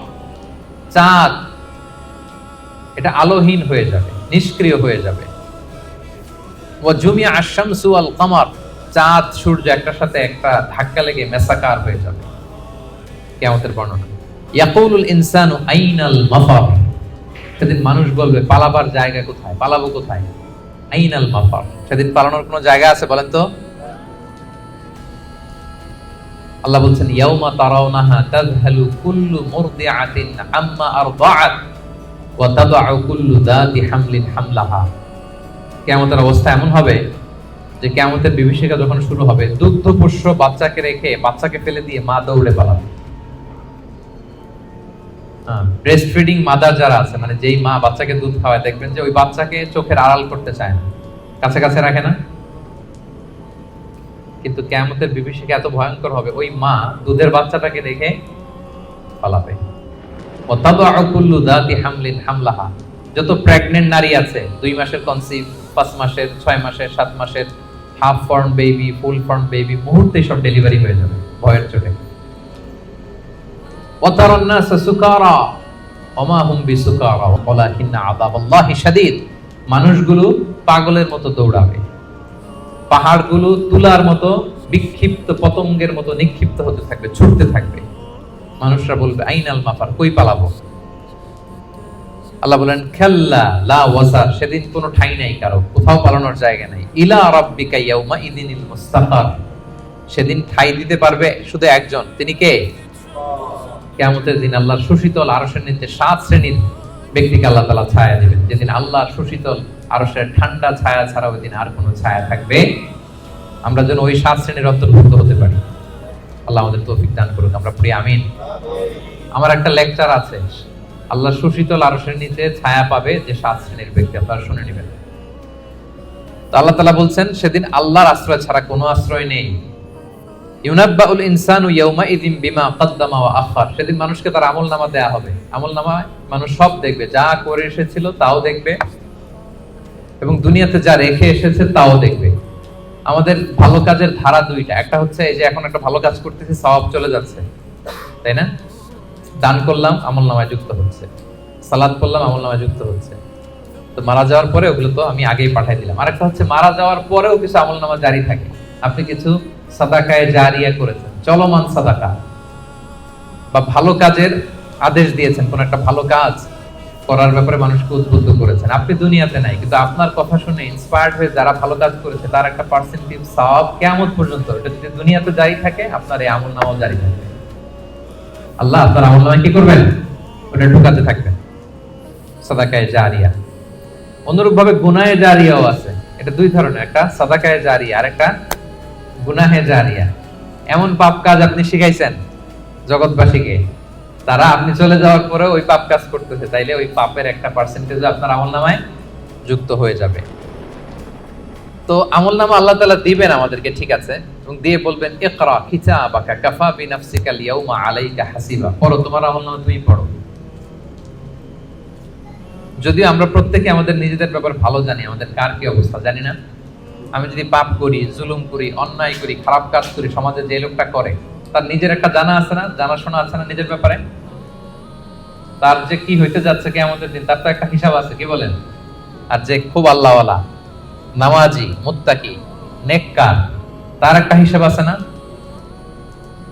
চাঁদ এটা আলোহীন হয়ে যাবে, নিষ্ক্রিয় হয়ে যাবে। ওয়া জুমিআ আশ-শামসু ওয়াল কমার, চাঁদ সূর্য একটার সাথে একটা ধাক্কা লেগে মেসাকার হয়ে যাবে। কিয়ামতের বর্ণনা। ইয়াকুলুল ইনসানু আইনাল মাফার, সেদিন মানুষ বলবে পালাবার জায়গা কোথায়, পালাবো কোথায়? আইনাল মাফার, সেদিন পালানোর কোনো জায়গা আছে বলেন তো? আল্লাহ বলছেন, ইয়াউমা তারাউনাহা তাযহালু কুল্লু মুরদিআতিন আম্মা আরদাআত ওয়া তাদউ কুল্লু যাতি হামলিন হামলাহা। কিয়ামতের অবস্থা এমন হবে যে কিয়ামতের বিভীষিকা যখন শুরু হবে, দুগ্ধপোষ্য বাচ্চাকে রেখে, বাচ্চাকে ফেলে দিয়ে মা দৌড়ে পালাবে। ব্রেস্ট ফিডিং মাদার যারা আছে, মানে যেই মা বাচ্চাকে দুধ খাওয়ায়, দেখবেন যে ওই বাচ্চাকে চোখের আড়াল করতে চায় না, কাছে কাছে রাখে না। কিন্তু কিয়ামতের বিভীষিকা এত ভয়ঙ্কর হবে, ওই মা দুধের বাচ্চাটাকে রেখে পালাবে। ওয়া তাদউ কুল্লু যাতি হামলিন হামলাহা, যত প্রেগন্যান্ট নারী আছে, 2 মাসের কনসিভ, 5 মাসের, 6 মাসের, 7 মাসের, half form baby, full form baby, মুহূর্তেই সব ডেলিভারি হয়ে যাবে ভয়ের চোটে। ওয়া তারান নাসা সুকারা ওয়া মা হুম বিসুকারা ওয়ালাকিন্না আযাবাল্লাহি শাদীদ, মানুষগুলো পাগলের মতো দৌড়াবে, পাহাড়গুলো তুলার মতো বিক্ষিপ্ত পতঙ্গের মতো নিক্ষিপ্ত হতে থাকবে, ছুটতে থাকবে। মানুষরা বলবে আইনাল মাফার, কই পালাবো? আল্লাহ বলেন, খাল্লা লা ওয়াজার, সেদিন কোনো ঠাঁই নাই কারো, কোথাও পালানোর জায়গা নাই। ইলা রাব্বিকা ইয়াউমা ইদিনিল মুস্তাকার, সেদিন ঠাঁই দিতে পারবে শুধু একজন, তিনি কে? কিয়ামতের দিন আল্লাহর সুশীতল আরশের নিচে 7 শ্রেণীর ব্যক্তিকে আল্লাহ তাআলা ছায়া দিবেন। যেদিন আল্লাহর সুশীতল আরশের ঠান্ডা ছায়া ছাড়া ওই দিন আর কোনো ছায়া থাকবে। আমরা যেন ওই 7 শ্রেণীর অন্তর্ভুক্ত হতে পারি। আল্লাহ আমাদের তৌফিক দান করুক, আমরা পড়ি আমিন। আমার একটা লেকচার আছে, আল্লাহর সুশীতল আরশের নিচে ছায়া পাবে যে 7 শ্রেণীর ব্যক্তি, আপনারা শুনে নেবেন। তো আল্লাহ তাআলা বলছেন, সেদিন আল্লাহর আশ্রয় ছাড়া কোনো আশ্রয় নেই। ইউনাব্বাউল ইনসানু ইয়াউমা ইযিন বিমা কদ্দামা ওয়া আখার, সেদিন মানুষকে তার আমলনামা দেয়া হবে। আমলনামায় মানুষ সব দেখবে, যা করে এসেছিল তাও দেখবে, এবং দুনিয়াতে যা রেখে এসেছে তাও দেখবে। আমাদের ভালো কাজের ধারা দুইটা, একটা হচ্ছে এই যে এখন একটা ভালো কাজ করতেছি, সওয়াব চলে যাচ্ছে, তাই না? দান করলাম, আমলনামায় যুক্ত হচ্ছে, সালাত করলাম, আমলনামায় যুক্ত হচ্ছে। তো মারা যাওয়ার পরে ওগুলো তো আমি আগেই পাঠাই দিলাম। আরেকটা হচ্ছে মারা যাওয়ার পরেও কিছু আমলনামা জারি থাকে। আপনি কিছু সাদাকায়ে জারিয়া করেছেন, চলমান সাদাকা, বা ভালো কাজের আদেশ দিয়েছেন, কোন একটা ভালো কাজ করার ব্যাপারে মানুষকে উদ্বুদ্ধ করেছেন। আপনি দুনিয়াতে নাই, কিন্তু আপনার কথা শুনে ইন্সপায়ার্ড হয়ে যারা ভালো কাজ করেছে তার একটা পার্সেন্টেজ সওয়াব কিয়ামত পর্যন্ত, এটা যদি দুনিয়াতে জারি থাকে, আপনার এই আমলনামাও জারি থাকবে। আল্লাহ আপনার আমলনামায় কি করবেন? ওটা ঢুকাতে থাকবেন, সাদাকায়ে জারিয়া। অনুরূপভাবে গুনাহে জারিয়াও আছে, এটা দুই ধরনের, একটা সাদাকায়ে জারিয়া আর একটা গুনাহে জারিয়া। এমন পাপ কাজ আপনি শিখাইছেন জগৎবাসীকে, তারা আপনি চলে যাওয়ার পরে ওই পাপ কাজ করতেছে, তাইলে ওই পাপের একটা পার্সেন্টেজ আপনার আমলনামায় যুক্ত হয়ে যাবে। তো আমলনামা আল্লাহ তাআলা দিবেন আমাদেরকে, ঠিক আছে, এবং দিয়ে বলবেন, ইকরা কিতাবাকা কাফা বিনাফসিকা আল-ইয়াউমা আলাইকা হাসিবা, পড়ো, তোমার আমলনামা তুমি পড়ো। যদিও আমরা প্রত্যেকে আমাদের নিজেদের ব্যাপারে ভালো জানি, আমাদের কার কি অবস্থা জানি না। আমি যদি পাপ করি, জুলুম করি, অন্যায় করি, খারাপ কাজ করি, সমাজে যে লোকটা করে তার নিজের একটা জানা আছে না, জানাশোনা আছে না নিজের ব্যাপারে, তার যে কি হইতে যাচ্ছে কিয়ামতের দিন, তার তো একটা হিসাব আছে, কি বলেন? আর যে খুব আল্লাহওয়ালা, নামাজি, মুত্তাকি, নেককার, তার একটা হিসাব আছে না?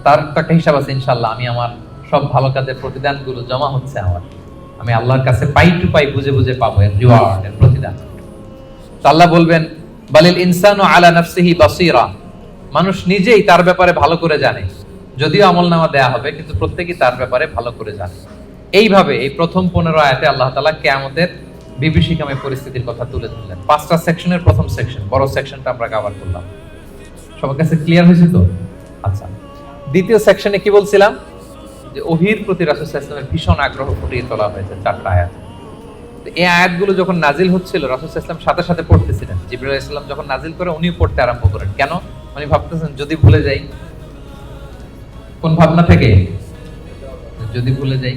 তার তো একটা হিসাব আছে, ইনশাআল্লাহ আমি আমার সব ভালো কাজের প্রতিদানগুলো জমা হচ্ছে আমার, আমি আল্লাহর কাছে পাই টু পাই, বুঝে বুঝে পাবো এর রিওয়ার্ড, এর প্রতিদান। তো আল্লাহ বলবেন বালিল ইনসানু আলা নাফসিহি বাসীরা, মানুষ নিজেই তার ব্যাপারে ভালো করে জানে। যদিও আমলনামা দেয়া হবে, কিন্তু প্রত্যেকেই তার ব্যাপারে ভালো করে জানে। এইভাবে এই প্রথম 15 আয়াতে আল্লাহ তাআলা কিয়ামতের বিভীষিকাময় পরিস্থিতির কথা তুলে ধরলেন। 5টা সেকশনের প্রথম সেকশন, বড় সেকশনটা আমরা কভার করলাম। সবার কাছে ক্লিয়ার হয়েছে তো? আচ্ছা, দ্বিতীয় সেকশনে কি বলছিলাম? যে ওহীর প্রতি রাসূল সাল্লাল্লাহু আলাইহি ওয়াসাল্লামের ভীষণ আগ্রহ ফুটিয়ে তোলা হয়েছে 4টা আয়াত। তো এই আয়াতগুলো যখন নাজিল হচ্ছিল, রাসূল সাল্লাল্লাহু আলাইহি ওয়াসাল্লাম সাথে সাথে পড়তেছিলেন। জিবরাইল আলাইহিস সালাম যখন নাজিল করে, উনিও পড়তে আরম্ভ করেন। কেন? উনি ভাবতেছেন যদি ভুলে যাই। কোন ভাবনা থেকে? যদি ভুলে যাই,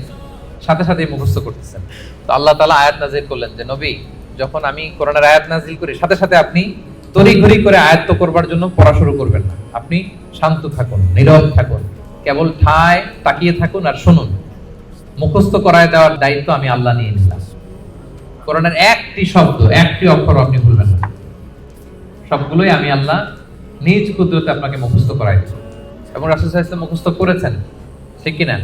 সাথে সাথেই মুখস্থ করতেছেন। তো আল্লাহ তাআলা আয়াত নাজিল করলেন যে নবী, যখন আমি কোরআনের আয়াত নাজিল করি, সাথে সাথে আপনি তড়িঘড়ি করে আয়াত্ত করবার জন্য পড়া শুরু করবেন না। আপনি শান্ত থাকুন, নীরব থাকুন, কেবল ঠায় তাকিয়ে থাকুন আর শুনুন। মুখস্থ করায় দেওয়ার দায়িত্ব আমি আল্লাহ নিয়ে নিলাম। কোরআনের একটি শব্দ, একটি অক্ষর আপনি ভুলবেন না। সবগুলোই আমি আল্লাহ নিজ কুদরতে আপনাকে মুখস্থ করাই দেব। এবং রাসূল সাল্লাল্লাহু আলাইহি ওয়াসাল্লাম মুখস্থ করেছেন, ঠিক কিনা?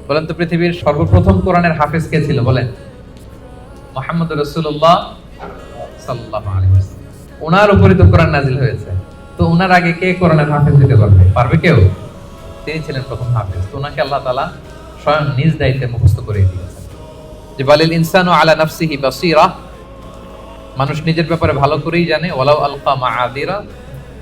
বলেন তো, পৃথিবীর সর্বপ্রথম কোরআনের হাফেজ কে ছিল? বলেন। মুহাম্মদ রাসূলুল্লাহ সাল্লাল্লাহু আলাইহি ওয়াসাল্লাম। ওনার উপরে তো কোরআন নাজিল হয়েছে। তো ওনার আগে কে কোরআনের হাফেজ দিতে পারবে? পারবে কেউ? তিনি ছিলেন প্রথম হাফেজ। তো ওনাকে আল্লাহ তাআলা স্বয়ং নিজ দায়িত্বে মুখস্থ করে দিয়েছেন। যে বালিল ইনসানু আলা নাফসিহি বাসীরা, মানুষ নিজের ব্যাপারে ভালো করেই জানে। ওয়ালাউ আলকা মাআযিরা,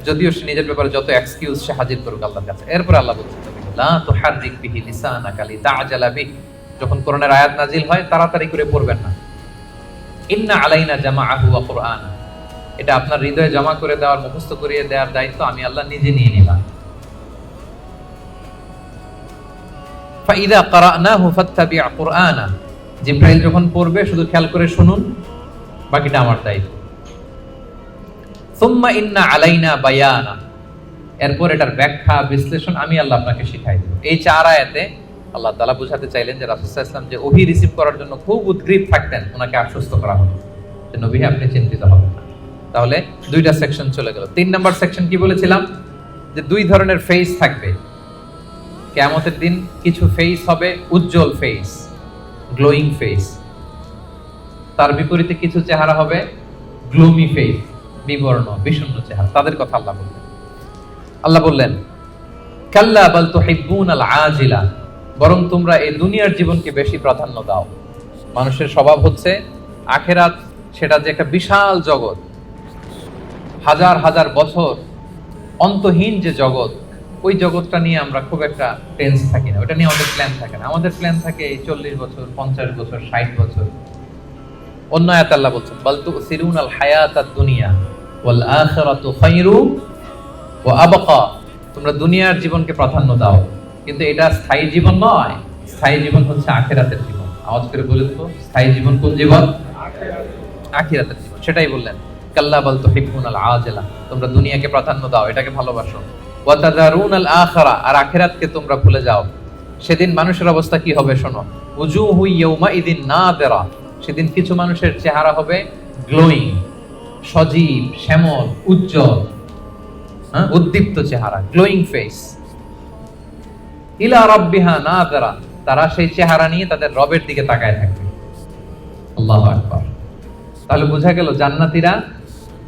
যদিও সে নিজের ব্যাপারে যত এক্সকিউজ সে হাজির করুক আল্লাহর কাছে। এরপর আল্লাহ বলছেন লা তুহাররিক বিহি লিসানাকা লিতা'জালা বিহি, যখন কোরআনের আয়াত নাজিল হয় তাড়াতাড়ি করে পড়বেন না। ইন্না আলাইনা জামাআহু ওয়া কুরআন, এটা আপনার হৃদয়ে জমা করে দেওয়ার, মুখস্থ করিয়ে দেওয়ার দায়িত্ব আমি আল্লাহ নিজে নিয়ে নিলাম। ফাইদা ক্বারানাহু ফাত্তাবি' কুরআনা, জিবরাইল যখন পড়বে শুধু খেয়াল করে শুনুন, বাকিটা আমার দায়িত্ব। সুম্মা ইন্না আলাইনা বায়ানা, এরপর এটার ব্যাখ্যা বিশ্লেষণ আমি আল্লাহ আপনাকে শিখাই দেব। এই 4 আয়াতে আল্লাহ তাআলা বুঝাতে চাইলেন যে রাসূল সাল্লাল্লাহু আলাইহি ওয়াসাল্লাম যে ওহী রিসিভ করার জন্য খুব উদ্গ্রীব থাকতেন, ওনাকে আশ্বস্ত করা হলো যে নবী আপনি চিন্তিত হবেন না। তাহলে 2টা সেকশন চলে গেল। 3 নাম্বার সেকশন কি বলেছিলাম? যে 2 ধরনের ফেস থাকবে কিয়ামতের দিন। কিছু ফেস হবে উজ্জ্বল ফেস, গ্লোয়িং ফেস। তার বিপরীতে কিছু চেহারা হবে গ্লুমি ফেস, বিবর্ণ বিষণ্ণ চেহারা। তাদের কথা আল্লাহ বললেন। আল্লাহ বললেন কাল্লা বাল তুহিব্বুনাল আজিলা, বরং তোমরা এই দুনিয়ার জীবনকে বেশি প্রাধান্য দাও। মানুষের স্বভাব হচ্ছে আখিরাত, সেটা যে একটা বিশাল জগৎ, হাজার হাজার বছর অন্তহীন যে জগৎ, ওই জগৎটা নিয়ে আমরা খুব একটা টেন্স থাকি না, ওটা নিয়ে আমাদের প্ল্যান থাকে না। আমাদের প্ল্যান থাকে 40 বছর, 50 বছর, 60 বছর। অন্য আয়াতে আল্লাহ বলছেন বাল তুসিরুনাল হায়াতাদ দুনিয়া ওয়াল আখিরাতু খায়রু ওয়া আবকা, তোমরা দুনিয়ার জীবনকে প্রাধান্য দাও, কিন্তু এটা স্থায়ী জীবন নয়। স্থায়ী জীবন হচ্ছে আখিরাতের জীবন। আওয়াজ করে বলেন তো, স্থায়ী জীবন কোন জীবন? আখিরাতের জীবন। সেটাই বললেন কাল্লা বাল তুহিব্বুনাল আজিলা, তোমরা দুনিয়াকে প্রাধান্য দাও, এটাকে ভালোবাসো। ওয়া তাযারুনাল আখিরা, আর আখিরাতকে তোমরা ভুলে যাও। সেদিন মানুষের অবস্থা কি হবে শোনো। উজুহু ইয়াউমা ইদিন নাদিরা, সেদিন কিছু মানুষের চেহারা হবে গ্লোয়িং, সজীব, শ্যামল, উজ্জ্বল, উদ্দীপ্ত চেহারা, গ্লোয়িং ফেস। ইলা রাব্বিহা নাযিরা, তারা সেই চেহারা নিয়ে তাদের রবের দিকে তাকায় থাকবে। আল্লাহু আকবার। তাহলে বোঝা গেল জান্নাতীরা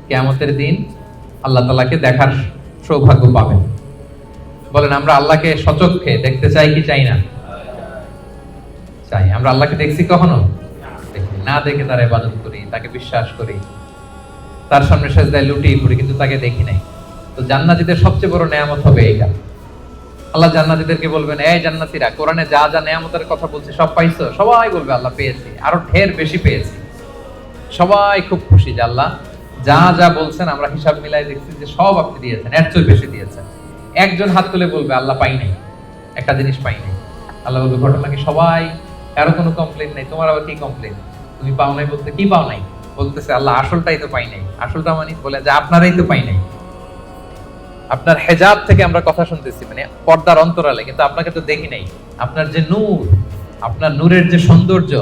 কিয়ামতের দিন আল্লাহ তাআলাকে দেখার সৌভাগ্য পাবেন। বলেন আমরা আল্লাহকে সচক্ষে দেখতে চাই কি চাই না? চাই। আমরা আল্লাহকে দেখছি কখনো? না দেখে তার ইবাদত করি, তাকে বিশ্বাস করি, তার সামনে সেজদায় লুটিয়ে পড়ি, কিন্তু তাকে দেখি নাই। তো জান্নাতীদের সবচেয়ে বড় নেয়ামত হবে এইটা। আল্লাহ জান্নাতীদেরকে বলবেন, এই জান্নাতীরা, কোরআনে যা যা নেয়ামতের কথা বলছি সব পাইছো? সবাই বলবে আল্লাহ পেয়েছি, আরো ঢের বেশি পেয়েছি। সবাই খুব খুশি যে আল্লাহ যা যা বলছেন আমরা হিসাব মিলাই দেখছি যে সব আপনি দিয়েছেন, এর চেয়ে বেশি দিয়েছেন। একজন হাত তুলে বলবে আল্লাহ পাই নাই, একটা জিনিস পাই নাই। আল্লাহ বলবে ঘটনা কি? সবাই, কারো কোনো কমপ্লেন নাই, তোমার আবার কি কমপ্লেন? তুমি পাও নাই বলতে কি পাও নাই? বলতেছে আল্লাহ আসলটাই তো পাই নাই। আসলটা মানে বলে যে আপনারাই তো পাই নাই। আপনার হেজাব থেকে আমরা কথা শুনতেছি, মানে পর্দার অন্তরালে, কিন্তু আপনাকে তো দেখি নাই। আপনার যে নূর, আপনার নূরের যে সৌন্দর্য,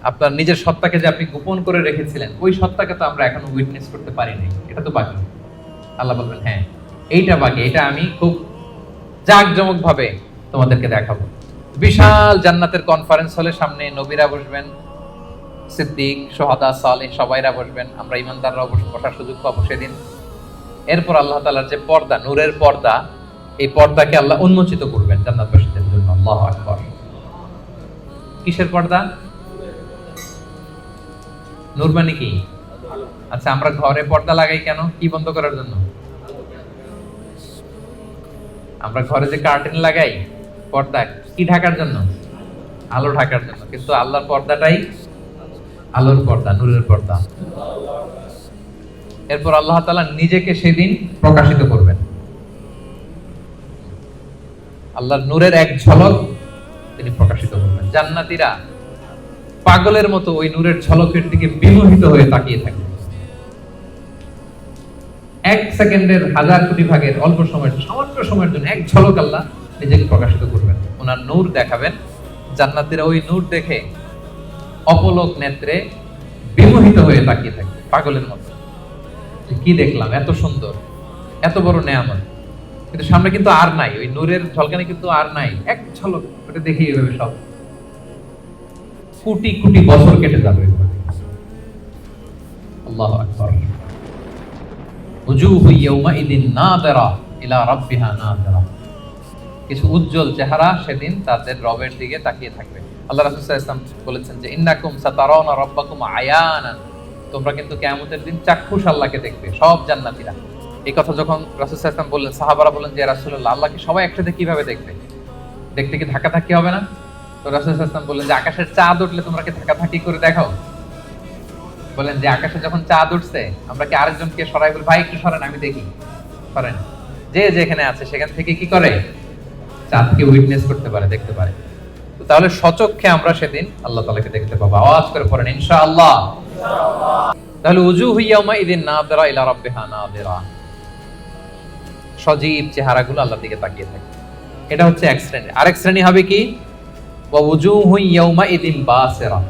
আপনার নিজের সত্তাকে যে আপনি গোপন করে রেখেছিলেন, ওই সত্তাকে তো আমরা এখনো উইটনেস করতে পারি নাই। এটা তো বাকি। আল্লাহ বলবেন হ্যাঁ এইটা বাকি, এটা আমি খুব জাঁকজমক ভাবে তোমাদেরকে দেখাবো। বিশাল জান্নাতের কনফারেন্স হলে সামনে নবীরা বসবেন, সিদ্দিক, শুহাদা, সালেহ সবাইরা বসবেন, আমরা ইমানদাররা বসার সুযোগ পাবো সেদিন। এরপর আল্লাহ তাআলার যে পর্দা, নূরের পর্দা, এই পর্দাকে আল্লাহ উন্মোচিত করবেন জান্নাতবাসীদের জন্য। আল্লাহু আকবার। কিসের পর্দা? নূর মানে কি? আচ্ছা, আমরা ঘরে পর্দা লাগাই কেন? কি বন্ধ করার জন্য? আমরা ঘরে যে কার্টেন লাগাই, পর্দা কি ঢাকার জন্য? আলো ঢাকার জন্য। কিন্তু আল্লাহর পর্দাটাই আলোর পর্দা, নূরের পর্দা। এরপর আল্লাহ তাআলা নিজেকে সেদিন প্রকাশিত করবেন। আল্লাহর নূরের এক ঝলক তিনি প্রকাশিত করবেন। জান্নাতীরা পাগলের মতো ওই নূরের ঝলকের দিকে বিমোহিত হয়ে তাকিয়ে থাকবে। এক সেকেন্ডের হাজার কোটি ভাগের অল্প সময়ের, সামান্য সময়ের জন্য এক ঝলক আল্লাহ নিজেকে প্রকাশিত করবেন, ওনার নূর দেখাবেন। জান্নাতীরা ওই নূর দেখে অপলক নেত্রে বিমোহিত হয়ে তাকিয়ে থাকবে পাগলের মতো। কি দেখলাম, এত সুন্দর, এত বড় নেয়ামত, কিন্তু সামনে কিন্তু আর নাই, ওই নূরের ঝলকানি কিন্তু আর নাই। এক ঝলক ওটা দেখে এইভাবে সব কোটি কোটি বছর কেটে যাবে। আল্লাহু আকবার। উজুহু ইয়াউমাইদিন নাযিরা ইলা রাব্বিহা নাযিরা। কিছু উজ্জ্বল চেহারা সেদিন তাদের রবের দিকে তাকিয়ে থাকবে। আল্লাহ রাসূল সাল্লাল্লাহু আলাইহি ওয়াসাল্লাম বলেছেন যে ইন্নাকুম সাতারাউনা রাব্বাকুম আয়ানান, তোমরা কিন্তু কিয়ামতের দিন চাক্ষুষ আল্লাহকে দেখবে, সব জান্নাতীরা। এই কথা যখন রাসূল সাল্লাল্লাহু আলাইহি ওয়াসাল্লাম বললেন, সাহাবারা বললেন যে ইয়া রাসূলুল্লাহ, আল্লাহকে সবাই একসাথে কিভাবে দেখবে? দেখতে কি ধাক্কাধাক্কি হবে না? তো রাসূল সাল্লাল্লাহু আলাইহি ওয়াসাল্লাম বললেন যে আকাশের চাঁদ উঠলে তোমরা কি ধাক্কাধাক্কি করে দেখো? বলেন যে আকাশে যখন চাঁদ উঠছে আমরা কি আরেকজনকে সরাই বলি ভাই একটু সরেন আমি দেখি? সরেন। যে যেখানে আছে সেখান থেকে কি করে? চাঁদকে উইটনেস করতে পারে, দেখতে পারে। তো তাহলে সচক্ষে আমরা সেদিন আল্লাহ তাআলাকে দেখতে পাবো। আওয়াজ করে পড়েন ইনশাআল্লাহ। তাহলে উজুহু ইয়াউমাইদিন নাযিরা ইলা রাব্বিহা নাযিরা। সজীব চেহারাগুলো আল্লাহর দিকে তাকিয়ে থাকে। এটা হচ্ছে এক শ্রেণী। আরেক শ্রেণী হবে কি? ওয়া উজুহু ইয়াউমাইদিন বাসিরা।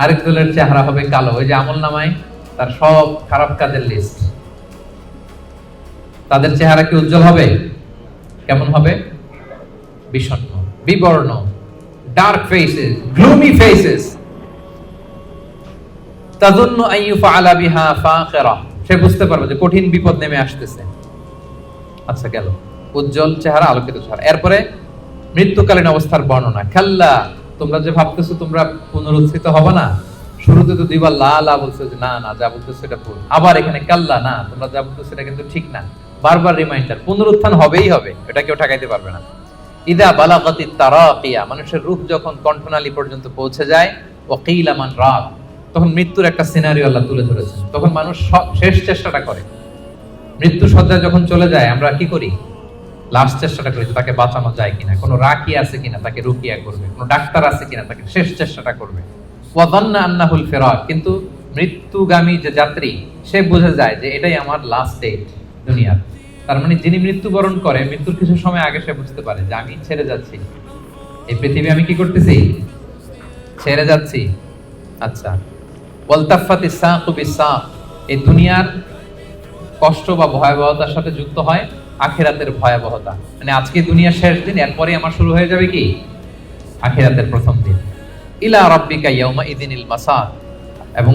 আরেক দলের চেহারা হবে কালো। ওই যে আমলনামায় তার সব খারাপ কাজের লিস্ট। তাদের চেহারা কি উজ্জ্বল হবে? কেমন হবে? বিষণ্ণ, বিবর্ণ, ডার্ক ফেসেস, গ্লুমি ফেসেস। তাযুন্নু আন ইউফআলা বিহা ফাকিরা। সে বুঝতে পারবে যে কঠিন বিপদ নেমে আসতেছে। আচ্ছা গেল উজ্জ্বল চেহারা, আলোকিত চেহারা। এরপরে মৃত্যুকালীন অবস্থার বর্ণনা। খাল্লা, তোমরা যে ভাবতেছো তোমরা পুনরুত্থিত হবে না, শুরুতে তো দুইবার লা লা বলছো যে না না যা বলতেছো এটা ভুল, আবার এখানে কাল্লা না তোমরা যা বলতেছো এটা কিন্তু ঠিক না, বারবার রিমাইন্ডার, পুনরুত্থান হবেই হবে, এটা কেউ ঠেকাইতে পারবে না। ইদা বালাগাতিত তারাকিয়া, মানুষের রূহ যখন কণ্ঠনালী পর্যন্ত পৌঁছে যায়, ওয়াকিলা মান রাক, তখন মৃত্যুর একটা সিনারিও আল্লাহ তুলে ধরেছেন। তখন মানুষ শেষ চেষ্টাটা করে। মৃত্যু সজ্জায় যখন চলে যায় আমরা কি করি? লাস্ট চেষ্টাটা করি তাকে বাঁচানো যায় কিনা, কোনো রাকি আছে কিনা তাকে রুকিয়া করবে, কোনো ডাক্তার আছে কিনা তাকে শেষ চেষ্টাটা করবে। ওয়াযান্না আন্নাহুল ফিরাক, কিন্তু মৃত্যুগামী যে যাত্রী সে বুঝে যায় যে এটাই আমার লাস্ট ডেট দুনিয়ার। তার মানে যিনি মৃত্যুবরণ করে মৃত্যুর কিছু সময় আগে সে বুঝতে পারে যে আমি ছেড়ে যাচ্ছি এই পৃথিবী, আমি কি করতেছি? ছেড়ে যাচ্ছি। আচ্ছা, ওয়ালতাফাতিস সাকু বিসাক, এই দুনিয়ার কষ্ট বা ভয়াবহতার সাথে যুক্ত হয় আখিরাতের ভয়াবহতা। মানে আজকে দুনিয়ার শেষ দিন, এরপরে আমার শুরু হয়ে যাবে কি? আখিরাতের প্রথম দিন। ইলা রাব্বিকা ইয়াউমা ইযিনিল মাসাক, এবং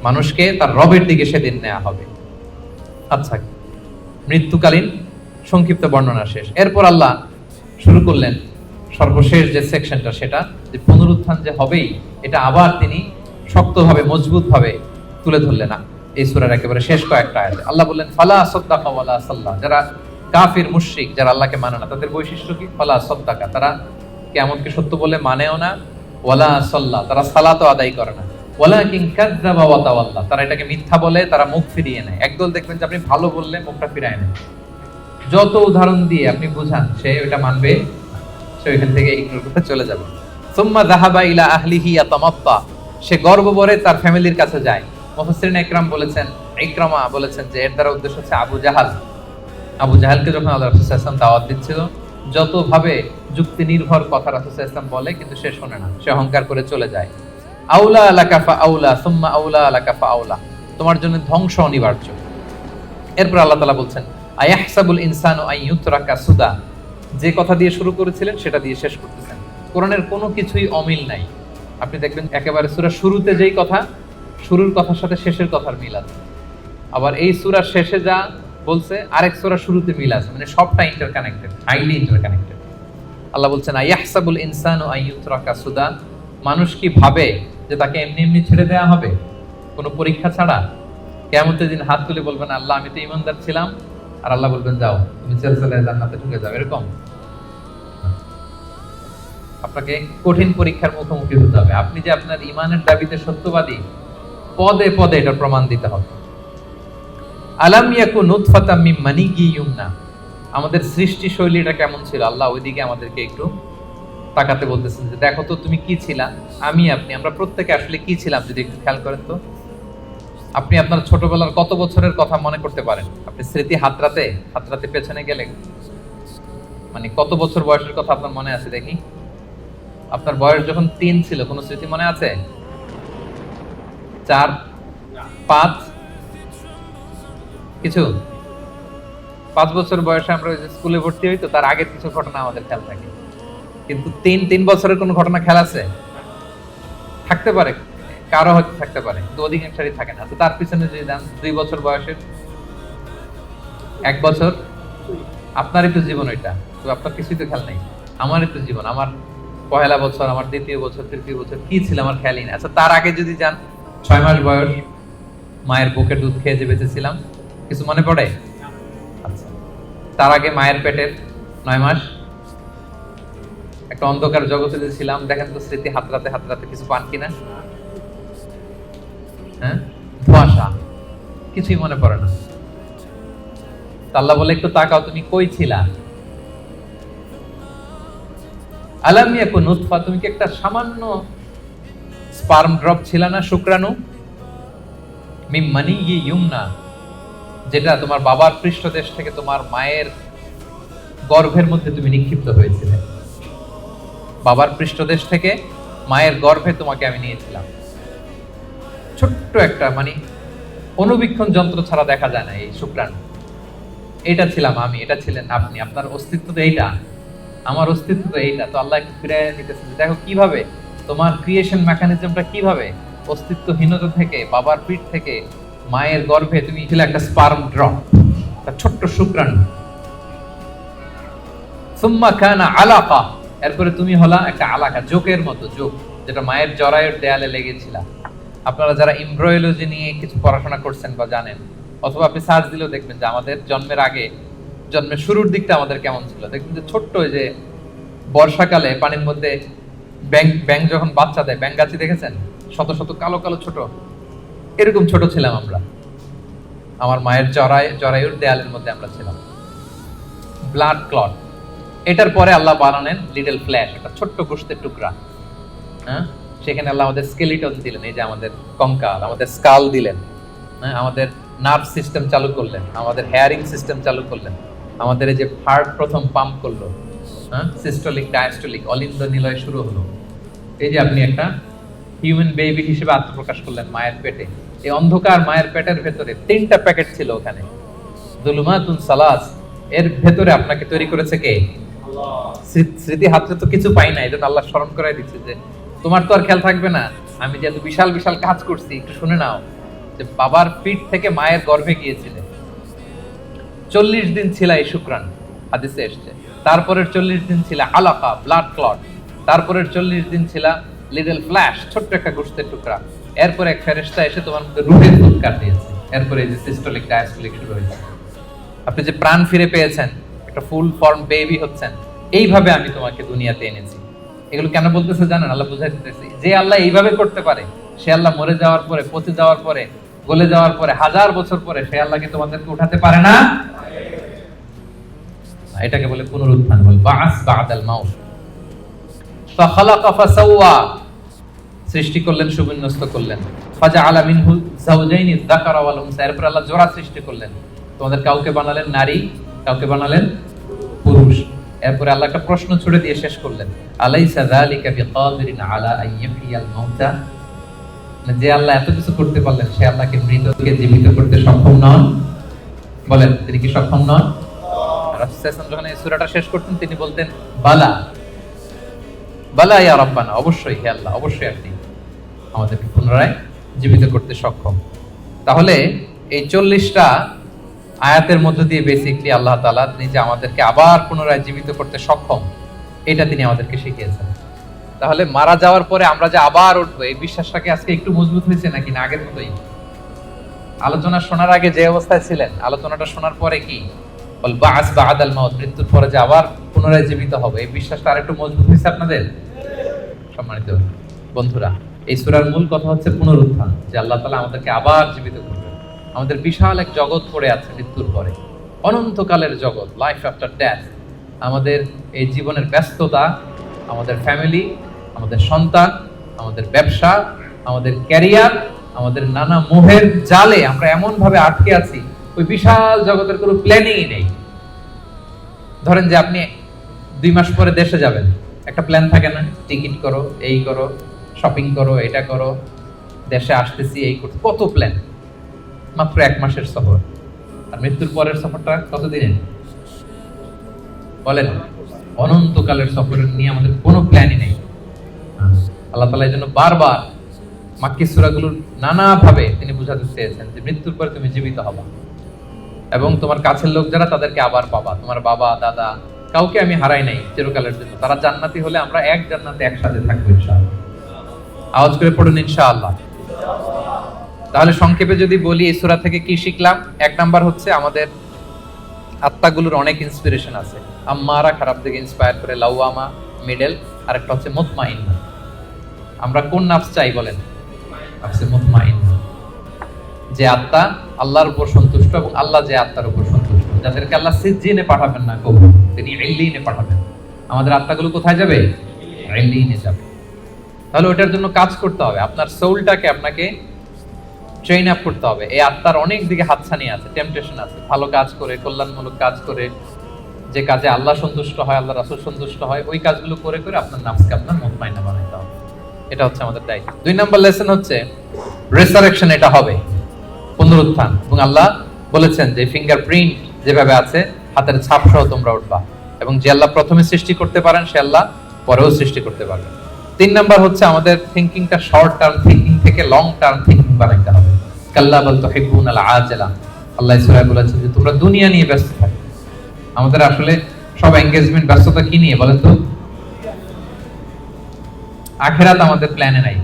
মানুষকে তার রবের দিকে সেদিন নেওয়া হবে। আচ্ছা, মৃত্যুকালীন সংক্ষিপ্ত বর্ণনা শেষ। এরপর আল্লাহ শুরু করলেন সর্বশেষ যে সেকশনটা, সেটা যে পুনরুত্থান যে হবেই, এটা আবার তিনি শক্তভাবে মজবুতভাবে তুলে ধরলেন না এই সূরার একেবারে শেষ কয়েকটা আয়াতে। আল্লাহ বললেন ফালা সাদ্দাকা ওয়ালা সাল্লা, যারা কাফির মুশরিক, যারা আল্লাহকে মানে না, তাদের বৈশিষ্ট্য কি? ফালা সাদ্দাকা, তারা কিয়ামতকে সত্য বলে মানেও না, ওয়ালা সাল্লা, তারা সালাতও আদায় করে না, ওয়ালাকিন কাযযাবা ওয়া তাওয়াল্লা, তারা এটাকে মিথ্যা বলে, তারা মুখ ফিরিয়ে নেয়। একদল দেখবেন যে আপনি ভালো বললে মুখটা ফিরায় নেয়, যত উদাহরণ দিয়ে আপনি বুঝান সে ওটা মানবে, সে ওইখান থেকে ইগনোর করে চলে যাবে। সুম্মা যাহাবা ইলা আহলিহি ইয়াতামাত্তা, সে গর্বভরে তার ফ্যামিলির কাছে যায়। মুফাসসিরিন ইকরাম বলেছেন, ইকরামা বলেছেন যে এর দ্বারা উদ্দেশ্য হচ্ছে আবু জাহাল। আবু জাহালকে যখন আল্লাহ রাসূল সাল্লাল্লাহু আলাইহি ওয়াসাল্লাম দাওয়াত দিচ্ছিল, যতভাবে যুক্তি নির্ভর কথা রাসূল সাল্লাল্লাহু আলাইহি ওয়াসাল্লাম বলে, কিন্তু সে শোনে না, সে অহংকার করে চলে যায়। আউলা লাকা ফাআউলা সুম্মা আউলা লাকা ফাআউলা, তোমার জন্য ধ্বংস অনিবার্য। এরপর আল্লাহ তাআলা বলছেন আয়াহসাবুল ইনসানু আন ইউতরাকা সুদা, যে কথা দিয়ে শুরু করেছিলেন সেটা দিয়ে শেষ করতেছেন। কোরআনের কোনো কিছুই অমিল নাই। আপনি দেখবেন একেবারে সূরার শুরুতে যেই কথা, শুরুর কথার সাথে শেষের কথার মিল আছে। আবার এই সূরার শেষে যা বলছে আরেক সূরার শুরুতে মিল আছে, মানে সবটা ইন্টারকানেক্টেড, হাইলি ইন্টারকানেক্টেড। আল্লাহ বলছেন আইয়াহসাবুল ইনসানু আইয়ুতরাকা সুদা, মানুষ কি ভাবে যে তাকে এমনি এমনি ছেড়ে দেওয়া হবে কোনো পরীক্ষা ছাড়া? কিয়ামতের দিন হাত তুলে বলবেন আল্লাহ আমি তো ঈমানদার ছিলাম, আর আল্লাহ বলবেন যাও তুমি চলে জান্নাতে ঢুকে যাও, এরকম? আপনাকে কঠিন পরীক্ষার মুখোমুখি হতে হবে। আপনি যে আপনার ঈমানের দাবিতে সত্যবাদী, পদে পদে এটা প্রমাণ দিতে হবে। আলাম ইয়াকু নুতফাতাম মিন মানিয়্যিন ইউমনা, আমাদের সৃষ্টি শৈলীটা কেমন ছিল আল্লাহ ওইদিকে আমাদেরকে একটু তাকাতে বলতেছেন যে দেখো তো তুমি কি ছিলা, আমরা প্রত্যেকে আসলে কি ছিলাম যদি একটু খেয়াল করেন তো। আপনি আপনার ছোটবেলার কত বছরের কথা মনে করতে পারেন? আপনি স্মৃতি হাতরাতে পেছনে গেলে মানে কত বছর বয়সের কথা আপনার মনে আছে দেখি? আপনার বয়স যখন 3 ছিল কোনো স্মৃতি মনে আছে? 4, 5 কিছু? 5 বছর বয়সে আমরা স্কুলে ভর্তি হই, তো তার আগের কিছু ঘটনা আমাদের খেয়াল থাকে। কিন্তু 3 বছরের কোনো ঘটনা খেয়াল আছে? থাকতে পারে, কারো হয়তো থাকতে পারে, কিন্তু অধিকাংশেরই থাকে না। তো তার পিছনে যদি যান 2 বছর বয়সের, 1 বছর, আপনারই তো জীবন ওইটা, তো আপনার কিছুই তো খেয়াল নেই। আমারই তো জীবন, আমার পহেলা বছর, আমার দ্বিতীয় বছর, তৃতীয় বছর কি ছিল আমার খেয়ালই নেই। আচ্ছা তার আগে যদি যান 6 মাস বয়স, মায়ের বুকের দুধ খেয়ে যে বেঁচেছিলাম, কিছু মনে পড়ে? আচ্ছা তার আগে মায়ের পেটের 9 মাস একটা অন্ধকার জগতে যে ছিলাম, দেখেন তো স্মৃতি হাতরাতে কিছু পান কিনা? হ্যাঁ, ধোঁয়াশা, কিছুই মনে পড়ে না। আল্লাহ বলে একটু তাকাও তুমি কই ছিলা। আলাম ইয়াকু নুতফা, তুমি কি একটা সামান্য স্পার্ম ড্রপ ছিল না, শুক্রাণু? মিন মানিয়্যিন ইউমনা, যেটা তোমার বাবার পৃষ্ঠদেশ থেকে তোমার মায়ের গর্ভের মধ্যে তুমি নিক্ষিপ্ত হয়েছিলে। বাবার পৃষ্ঠদেশ থেকে মায়ের গর্ভে তোমাকে আমি নিয়েছিলাম। ছোট্ট একটা মানে অনুবীক্ষণ যন্ত্র ছাড়া দেখা যায় না এই শুক্রাণু। এটা ছিলাম আমি, এটা ছিলেন আপনি, আপনার অস্তিত্ব তো এইটা, আমার অস্তিত্ব তো এইটা। তো আল্লাহ একটু ফিরে নিতেছেন, দেখো কিভাবে তোমার ক্রিয়েশন মেকানিজমটা, কিভাবে অস্তিত্বহীনতা থেকে, বাবার পিঠ থেকে মায়ের গর্ভে তুমি ছিলে একটা স্পার্ম ড্রপ, একটা ছোট্ট শুক্রাণু। সুম্মা কানা আলাকা, এরপরে তুমি হলা একটা আলাকা, জোকের মতো, জোক যেটা মায়ের জরায়ুর দেয়ালে লেগেছিল। আপনারা যারা এমব্রয়োলজি নিয়ে কিছু পড়াশোনা করছেন বা জানেন, অথবা আপনি সার্চ দিলেও দেখবেন যে আমাদের জন্মের আগে, জন্মের শুরুর দিকটা আমাদের কেমন ছিল। দেখবেন যে ছোট্ট, যে বর্ষাকালে পানির মধ্যে ব্যাং যখন বাচ্চা দেয়, ব্যাঙগাছি দেখেছেন? শত শত কালো কালো ছোট, এরকম ছোট ছিলাম আমরা। আমার মায়ের জরায়ুর দেয়ালের মধ্যে আমরা ছিলাম। ব্লাড ক্লট, এটার পরে আল্লাহ বানালেন লিটল ফ্ল্যাশ, একটা ছোট্ট গোশতের টুকরা। হ্যাঁ, সেখানে আল্লাহ আমাদের স্কেলিটন দিলেন, এই যে আমাদের কঙ্কাল, আমাদের স্কাল দিলেন। হ্যাঁ, আমাদের নার্ভ সিস্টেম চালু করলেন, আমাদের হেয়ারিং সিস্টেম চালু করলেন, আমাদের এই যে হার্ট প্রথম পাম্প করলো, হ্যাঁ, সিস্টোলিক ডায়াস্টোলিক অলিন্দ নিলয় শুরু হলো। এই যে আপনি একটা হিউম্যান বেবি হিসেবে আত্মপ্রকাশ করলেন মায়ের পেটে। এই অন্ধকার মায়ের পেটের ভেতরে 3টা প্যাকেট ছিল, ওখানে যুলুমাতুন সালাস, এর ভেতরে আপনাকে তৈরি করেছে কে? স্মৃতি হাতে তো কিছু পাই না, এটা আল্লাহ স্মরণ করাই দিচ্ছে যে তোমার তো আর খেয়াল থাকবে না, আমি যে এত বিশাল বিশাল কাজ করছি, একটু শুনে নাও। যে বাবার পিঠ থেকে মায়ের গর্ভে গিয়েছিলে, 40 দিন ছিল এই শুক্রাণু, হাদিসে এসেছে। তারপরের 40 দিন ছিল আলাকা, ব্লাড ক্লট। তারপরের 40 দিন ছিল লিটল ফ্ল্যাশ, ছোট্ট একটা গোশতের টুকরা। এরপর এক ফেরেশতা এসে তোমার মধ্যে রূহের ফুৎকার দিয়েছে। এরপরে এই যে সিস্টোলিক ডায়াস্টোলিক শুরু হয়েছে। আপনি যে প্রাণ ফিরে পেয়েছেন, একটা ফুল ফর্ম বেবি হচ্ছেন, এইভাবে আমি তোমাকে দুনিয়াতে এনেছি। এগুলো কেন বলতেছে জানেন? আল্লাহ বুঝাই দিতেছে, যে আল্লাহ এইভাবে করতে পারে, সে আল্লাহ মরে যাওয়ার পরে, পচে যাওয়ার পরে, গলে যাওয়ার পরে, 1000 বছর পরে সে আল্লাহকে তোমাদেরকে উঠাতে পারে না? এটাকে বলে পুনরুত্থান, বল বাস বাদাল মাউত। ফাখালাকা ফাসাওয়া, সৃষ্টি করলেন, সুবিন্যস্ত করলেন। ফাজআলা মিনহু যাওজাইনি যাকারা ওয়াল উনসা, এরপর আল্লাহ জোড়া সৃষ্টি করলেন, তোমাদের কাউকে বানালেন নারী, কাউকে বানালেন পুরুষ। এরপরে আল্লাহ একটা প্রশ্ন ছুড়ে দিয়ে শেষ করলেন, আলাইসা যালিকা বিকাদিরিন আলা আইয়িহিয়াল মাউতা, যে আল্লাহ এত কিছু করতে পারলেন, সে আল্লাহকে মৃতকে জীবিত করতে সক্ষম নন? বলেন, তিনি কি সক্ষম নন? রাসূল সাল্লাল্লাহু আলাইহি ওয়াসাল্লাম যখন এই সূরাটা শেষ করতেন, তিনি বলতেন বালা, বালা ইয়া রাব্বানা, অবশ্যই হে আল্লাহ, অবশ্যই আপনি আমাদেরকে পুনরায় জীবিত করতে সক্ষম। তাহলে এই 40টা আয়াতের মধ্য দিয়ে বেসিকলি আল্লাহ তাআলা তিনি যে আমাদেরকে আবার পুনরায় জীবিত করতে সক্ষম, এটা তিনি আমাদেরকে শিখিয়েছেন। তাহলে মারা যাওয়ার পরে আমরা যে আবার উঠবো, এই বিশ্বাসটাকে আজকে একটু মজবুত হয়েছে নাকি না আগের মতোই? আলোচনা শোনার আগে যে অবস্থায় ছিলেন, আলোচনাটা শোনার পরে কি বল বাস বাদাল মাউত, মৃত্যুর পরে যে আবার পুনরায় জীবিত হবে, এই বিশ্বাসটা আরেকটু মজবুত হয়েছে আপনাদের? সম্মানিত বন্ধুরা, এই সূরার মূল কথা হচ্ছে পুনরুত্থান, যে আল্লাহ তাআলা আমাদেরকে আবার জীবিত করবেন। আমাদের বিশাল এক জগৎ পড়ে আছে মৃত্যুর পরে, অনন্তকালের জগৎ, লাইফ আফটার ডেথ। আমাদের এই জীবনের ব্যস্ততা, আমাদের ফ্যামিলি, আমাদের সন্তান, আমাদের ব্যবসা, আমাদের ক্যারিয়ার, আমাদের নানা মোহের জালে আমরা এমন ভাবে আটকে আছি, ওই বিশাল জগতের কোনো প্ল্যানিংই নেই। ধরেন যে আপনি 2 মাস পরে দেশে যাবেন, একটা প্ল্যান থাকে না? টিকিট করো, এই করো, শপিং করো, এটা করো, দেশে আসতেছি, এই করতে, কত প্ল্যান। মাত্র 1 মাসের সফর। আর মৃত্যুর পরের সফরটা কত দিনের বলেন? অনন্তকালের সফরের নিয়ে আমাদের কোনো প্ল্যানই নেই। আল্লাহ তাআলা এই জন্য বারবার মাক্কি সূরাগুলোর নানা ভাবে তিনি বুঝাতে চেয়েছেন যে মৃত্যুর পরে তুমি জীবিত হবা এবং তোমার কাছের লোক যারা তাদেরকে আবার পাবা। তোমার বাবা দাদা কাউকে আমি হারাই নাই চিরকালের জন্য, তারা জান্নাতি হলে আমরা এক জান্নাতে একসাথে থাকবো ইনশাআল্লাহ। আওয়াজ করে পড়ুন ইনশাআল্লাহ। তাহলে সংক্ষেপে যদি বলি এই সূরা থেকে কি শিখলাম? 1 নাম্বার হচ্ছে আমাদের আত্মাগুলোর অনেক ইন্সপিরেশন আছে। আম্মারা খারাপ দিকে ইন্সপায়ার করে, লাওয়ামা মিডল, আর একটা হচ্ছে মুতমাইন্না। আমরা কোন নাফস চাই বলেন? নাফসে মুতমাইন্না, যে আত্মা আল্লাহর উপর সন্তুষ্ট এবং আল্লাহ যে আত্মার উপর সন্তুষ্ট, যাদেরকে আল্লাহ সিজ্জিনে পাঠাবেন না কবুল, তিনি ইল্লিনে পাঠাবেন। আমাদের আত্মাগুলো কোথায় যাবে? ইল্লিনে যাবে। তাহলে ওটার জন্য কাজ করতে হবে, আপনার সোলটাকে আপনাকে ট্রেন আপ করতে হবে। এই আত্মার অনেক দিকে হাতছানি আছে, টেম্পটেশন আছে। ভালো কাজ করে, কল্যাণমূলক কাজ করে, যে কাজে আল্লাহ সন্তুষ্ট হয়, আল্লাহ রাসূল সন্তুষ্ট হয়, ওই কাজগুলো করে করে আপনার নাফসকে আপনার মুতমাইন্না বানাইতে হবে। এটা হচ্ছে আমাদের দায়িত্ব। 2 নাম্বার লেসন হচ্ছে রেসারেকশন। এটা হবে পুনরুত্থান, এবং আল্লাহ বলেছেন যে ফিঙ্গারপ্রিন্ট যেভাবে আছে, হাতের ছাপ সহ তোমরা উঠবা, এবং যে আল্লাহ প্রথমে সৃষ্টি করতে পারেন সে আল্লাহ পরেও সৃষ্টি করতে পারবেন। 3 নাম্বার হচ্ছে আমাদের থিংকিংটা শর্ট টার্ম থিংকিং থেকে লং টার্ম থিংকিং বানাইতে হবে। কাল্লা বাল তুহিব্বুনাল আজালা, আল্লাহ সূরায় বলেছেন যে তোমরা দুনিয়া নিয়ে ব্যস্ত থাকো। আমাদের আসলে সব এনগেজমেন্ট, ব্যস্ততা কি নিয়ে বলেন তো? আখিরাত আমাদের প্ল্যানে নাই।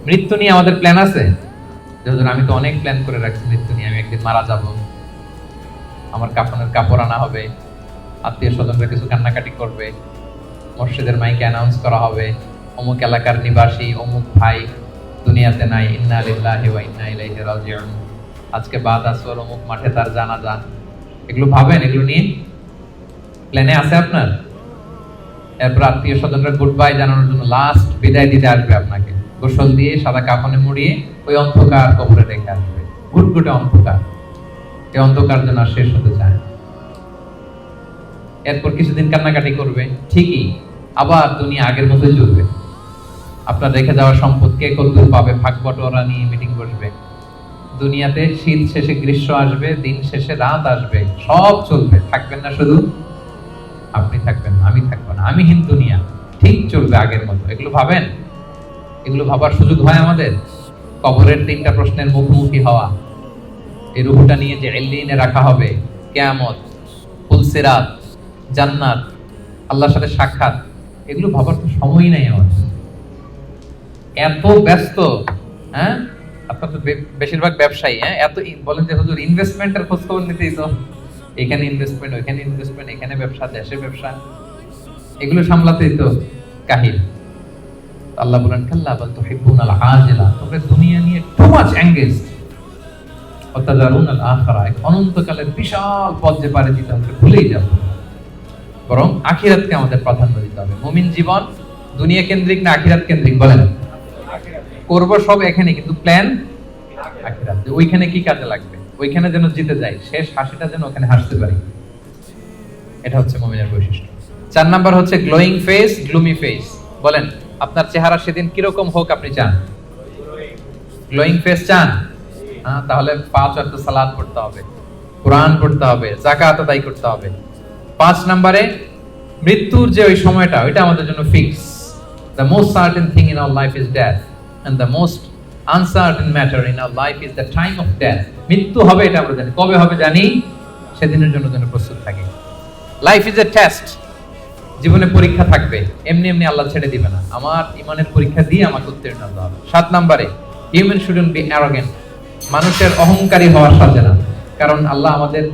মৃত্যু নিয়ে আমাদের প্ল্যান আছে? যেমন আমি তো অনেক প্ল্যান করে রাখছি মৃত্যু নিয়ে, আমি একদিন মারা যাব, আমার কাফনের কাপড় আনা হবে, আত্মীয় স্বজনরা কিছু কান্নাকাটি করবে, মসজিদের মাইকে অ্যানাউন্স করা হবে অমুক এলাকার নিবাসী অমুক ভাই দুনিয়াতে নাই, ইন্না লিল্লাহি ওয়া ইন্না ইলাইহি রাজিউন, আজকে বাদ আসর অমুক মাঠে তার জানাজা। এগুলো ভাবেন? এগুলো নিয়ে প্ল্যানে আছে আপনার? এরপর আত্মীয় স্বজনরা গুড বাই জানানোর জন্য লাস্ট বিদায় দিতে আসবে, আপনাকে গোসল দিয়ে সাদা কাফনে মুড়িয়ে ওই অন্ধকার কবরে রেখে আসবে, ঘুটঘুটে অন্ধকার। এই অন্ধকার যেন আর শেষ হতে চায়। এরপর কিছুদিন কান্নাকাটি করবে, ঠিকই আবার দুনিয়া আগের মতোই চলবে। আপনার রেখে যাওয়া সম্পদ কে কতদূর পাবে, ভাগ বটোয়ারা নিয়ে মিটিং বসবে। দুনিয়াতে শীত শেষে গ্রীষ্ম আসবে, দিন শেষে রাত আসবে, সব চলবে। থাকবেন না শুধু আপনি, থাকবেন না আমি, থাকবো না আমি, হিন্দু দুনিয়া ঠিক চলবে আগের মতো। এগুলো ভাবেন? এগুলো ভাবার সুযোগ হয় আমাদের? কবরের 3টা প্রশ্নের মুখোমুখি হওয়া, এই রূহটা নিয়ে যে ইল্লিনে রাখা হবে, কিয়ামত, ফুলসিরাত, জান্নাত, আল্লাহর সাথে সাক্ষাৎ, এগুলো ভাবার তো সময়ই নাই আমাদের। এত ব্যস্ত, হ্যাঁ? আপনার তো বেশিরভাগ ব্যবসায়ী, হ্যাঁ, এত বলেন যে হুজুর ইনভেস্টমেন্টের খোঁজ খবর নিতেই তো, এখানে ইনভেস্টমেন্ট, ওইখানে ইনভেস্টমেন্ট, এখানে ব্যবসা, দেশে ব্যবসা, এগুলো সামলাতেই তো কাহিল। আল্লাহ বলেন কাল্লা বাল তুহিব্বুনাল আজিলা, তোমরা দুনিয়া নিয়ে টু মাচ এনগেজড, ওয়াতাযারুনাল আখিরা, অনন্তকালের বিশাল পথ যে পাড়ি দিতে হবে ভুলেই যাবো। বরং আখিরাতকে আমাদের প্রাধান্য দিতে হবে। মুমিন জীবন দুনিয়া কেন্দ্রিক না আখিরাত কেন্দ্রিক বলেন? করব সব এখানে, কিন্তু প্ল্যান আখিরাত। ওইখানে কি কাজে লাগবে, ওইখানে যেন জিতে যাই, শেষ হাসিটা যেন ওখানে হাসতে পারি। এটা হচ্ছে মুমিনের বৈশিষ্ট্য। 4 নাম্বার হচ্ছে গ্লোয়িং ফেস, গ্লুমি ফেস। বলেন আপনার চেহারা সেদিন কিরকম হোক আপনি চান? গ্লোয়িং ফেস চান? হ্যাঁ, তাহলে 5 ওয়াক্ত সালাত পড়তে হবে, কোরআন পড়তে হবে, যাকাত আদায় করতে হবে। 5 নম্বরে মৃত্যুর যে ওই সময়টা, ওইটা আমাদের জন্য fix. The most certain thing in our life is death, and the most uncertain matter in our life is the time of death. মৃত্যু হবে এটা আমরা জানি, কবে হবে জানি, সেদিনের জন্য যেন প্রস্তুত থাকি। লাইফ ইজ এ টেস্ট, জীবনে পরীক্ষা থাকবে, এমনি এমনি আল্লাহ ছেড়ে দিবে না। আমার ইমানের পরীক্ষা দিয়ে আমাকে উত্তীর্ণ হতে হবে। 7 নম্বরে, হিউম্যান শুডন্ট বি অ্যারোগেন্ট। মানুষের অহংকারী হওয়ার সাথে না, কারণ আল্লাহ আমাদের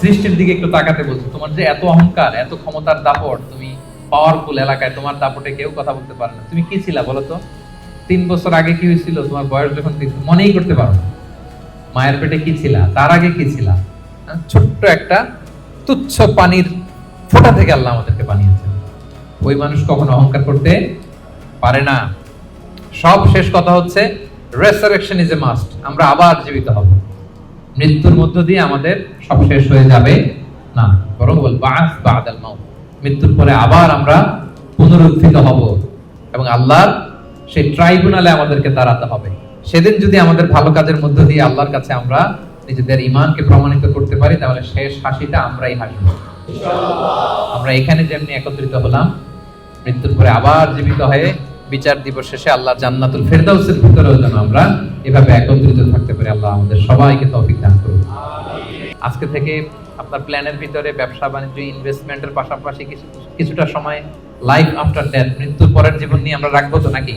সৃষ্টির দিকে একটু তাকাতে বলছে। তোমার যে এত অহংকার, এত ক্ষমতার দাপট, তুমি পাওয়ারফুল এলাকায়, তোমার দাপটে কেউ কথা বলতে পারে না। তুমি কি ছিলা বলো তো? 3 বছর আগে কি হয়েছিল? তোমার বয়স যখন মনেই করতে পারো না। মায়ের পেটে কি ছিলা, তার আগে কি ছিলা? ছোট্ট একটা তুচ্ছ পানির ফোঁটা থেকে আল্লাহ আমাদেরকে বানিয়েছেন। ওই মানুষ কখনো অহংকার করতে পারে না। সব শেষ কথা হচ্ছে, রেসারেকশন ইজ এ মাস্ট। আমরা আবার জীবিত হব। মৃত্যুর মধ্য দিয়ে আমাদের সব শেষ হয়ে যাবে না, বরং বল বাস বাদাল মাউত, মৃত্যুর পরে আবার আমরা পুনরুত্থিত হব এবং আল্লাহর সেই ট্রাইব্যুনালে আমাদেরকে দাঁড়াতে হবে। সেদিন যদি আমাদের ভালো কাজের মধ্য দিয়ে আল্লাহর কাছে আমরা নিজেদের ঈমানকে প্রমাণিত করতে পারি, তাহলে শেষ হাসিটা আমরাই হাসবো ইনশাআল্লাহ। আমরা এখানে যেমনি একত্রিত হলাম, মৃত্যুর পরে আবার জীবিত হয়ে বিচার দিবস শেষে আল্লাহর জান্নাতুল ফেরদাউসের ভিতরেও যেন আমরা এভাবে একত্রিত থাকতে পারি। আল্লাহ আমাদের সবাইকে তৌফিক দান করুন। আজকে থেকে আপনার প্ল্যানের ভিতরে ব্যবসা বাণিজ্য, ইনভেস্টমেন্টের পাশাপাশি কিছুটা সময় লাইফ আফটার ডেথ, মৃত্যুর পরের জীবন নিয়ে আমরা রাখবো তো নাকি?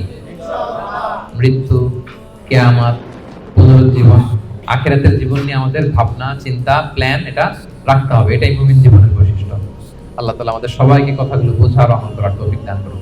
মৃত্যু, কিয়ামত, পুনরুজ্জীবন, আখিরাতের জীবন নিয়ে আমাদের ভাবনা, চিন্তা, প্ল্যান এটা রাখতে হবে। এটাই মুমিন জীবনের বৈশিষ্ট্য। আল্লাহ তাআলা আমাদের সবাইকে কথাগুলো বোঝার, আমল করার তৌফিক দান করুন।